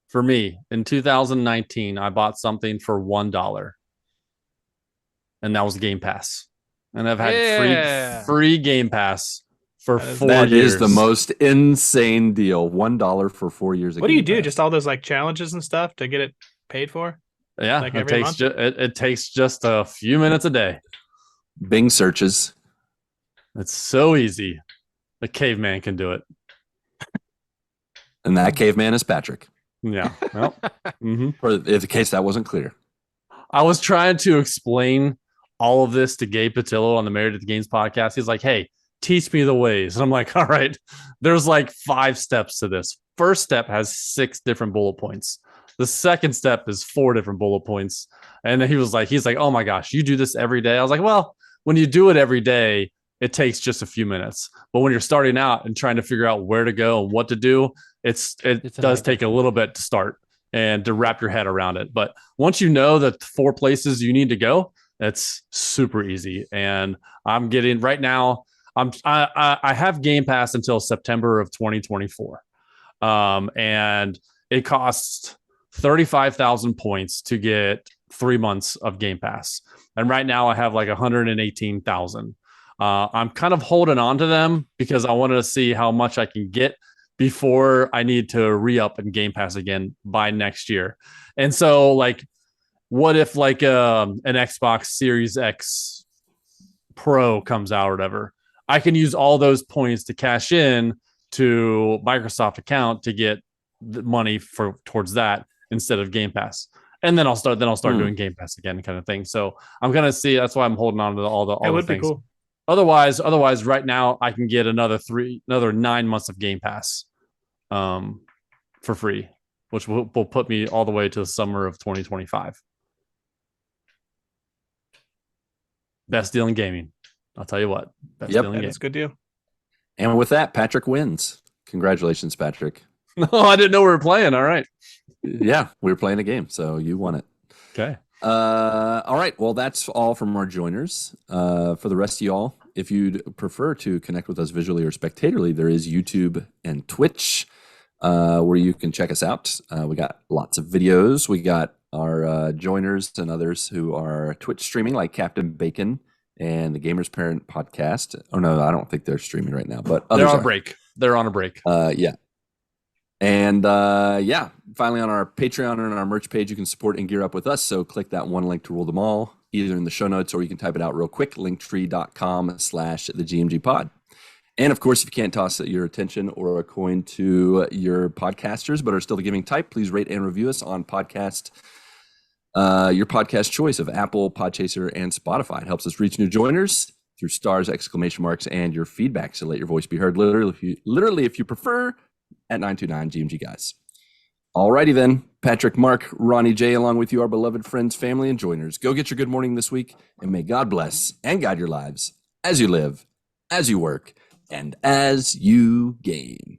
For me, in 2019, I bought something for $1, and that was Game Pass. And I've had free Game Pass for 4 years. That is the most insane deal. $1 for 4 years. What do you do? Just all those like challenges and stuff to get it paid for? Yeah, like it takes just a few minutes a day. Bing searches. It's so easy. The caveman can do it. And that caveman is Patrick. Yeah. Well, For in the case that wasn't clear. I was trying to explain all of this to Gabe Patillo on the Married at the Games podcast. He's like, hey, teach me the ways. And I'm like, all right, there's like 5 steps to this. First step has 6 different bullet points. The second step is 4 different bullet points. And then he's like, oh my gosh, you do this every day? I was like, well, when you do it every day, it takes just a few minutes. But when you're starting out and trying to figure out where to go and what to do, it does take a little bit to start and to wrap your head around it. But once you know the 4 places you need to go, it's super easy. And I'm getting right now, I have Game Pass until September of 2024. And it costs 35,000 points to get 3 months of Game Pass. And right now I have like 118,000. I'm kind of holding on to them because I wanted to see how much I can get before I need to re-up and Game Pass again by next year. And so like, what if like an Xbox Series X Pro comes out or whatever? I can use all those points to cash in to Microsoft account to get the money towards that instead of Game Pass. And then I'll start doing Game Pass again, kind of thing. So I'm gonna see. That's why I'm holding on to all the things. Be cool. Otherwise, right now I can get another 9 months of Game Pass, for free, which will put me all the way to the summer of 2025. Best deal in gaming. I'll tell you what. Best deal in gaming. That's a good deal. And with that, Patrick wins. Congratulations, Patrick. No, I didn't know we were playing. All right. Yeah, we were playing a game, so you won it. Okay. All right. Well, that's all from our joiners. For the rest of y'all, if you'd prefer to connect with us visually or spectatorly, there is YouTube and Twitch, where you can check us out. We got lots of videos. We got our joiners and others who are Twitch streaming, like Captain Bacon and the Gamer's Parent podcast. Oh no, I don't think they're streaming right now, but they're on a break. They're on a break. Yeah. And finally on our Patreon and our merch page, you can support and gear up with us. So click that one link to rule them all, either in the show notes or you can type it out real quick, linktree.com/thegmgpod. And of course, if you can't toss your attention or a coin to your podcasters, but are still the giving type, please rate and review us on your podcast choice of Apple, Podchaser, and Spotify. It helps us reach new joiners through stars, exclamation marks, and your feedback. So let your voice be heard literally if you prefer, at 929 GMG guys. Alrighty then, Patrick, Marc, Ronnie, Jay, along with you, our beloved friends, family, and joiners. Go get your good morning this week, and may God bless and guide your lives as you live, as you work, and as you game.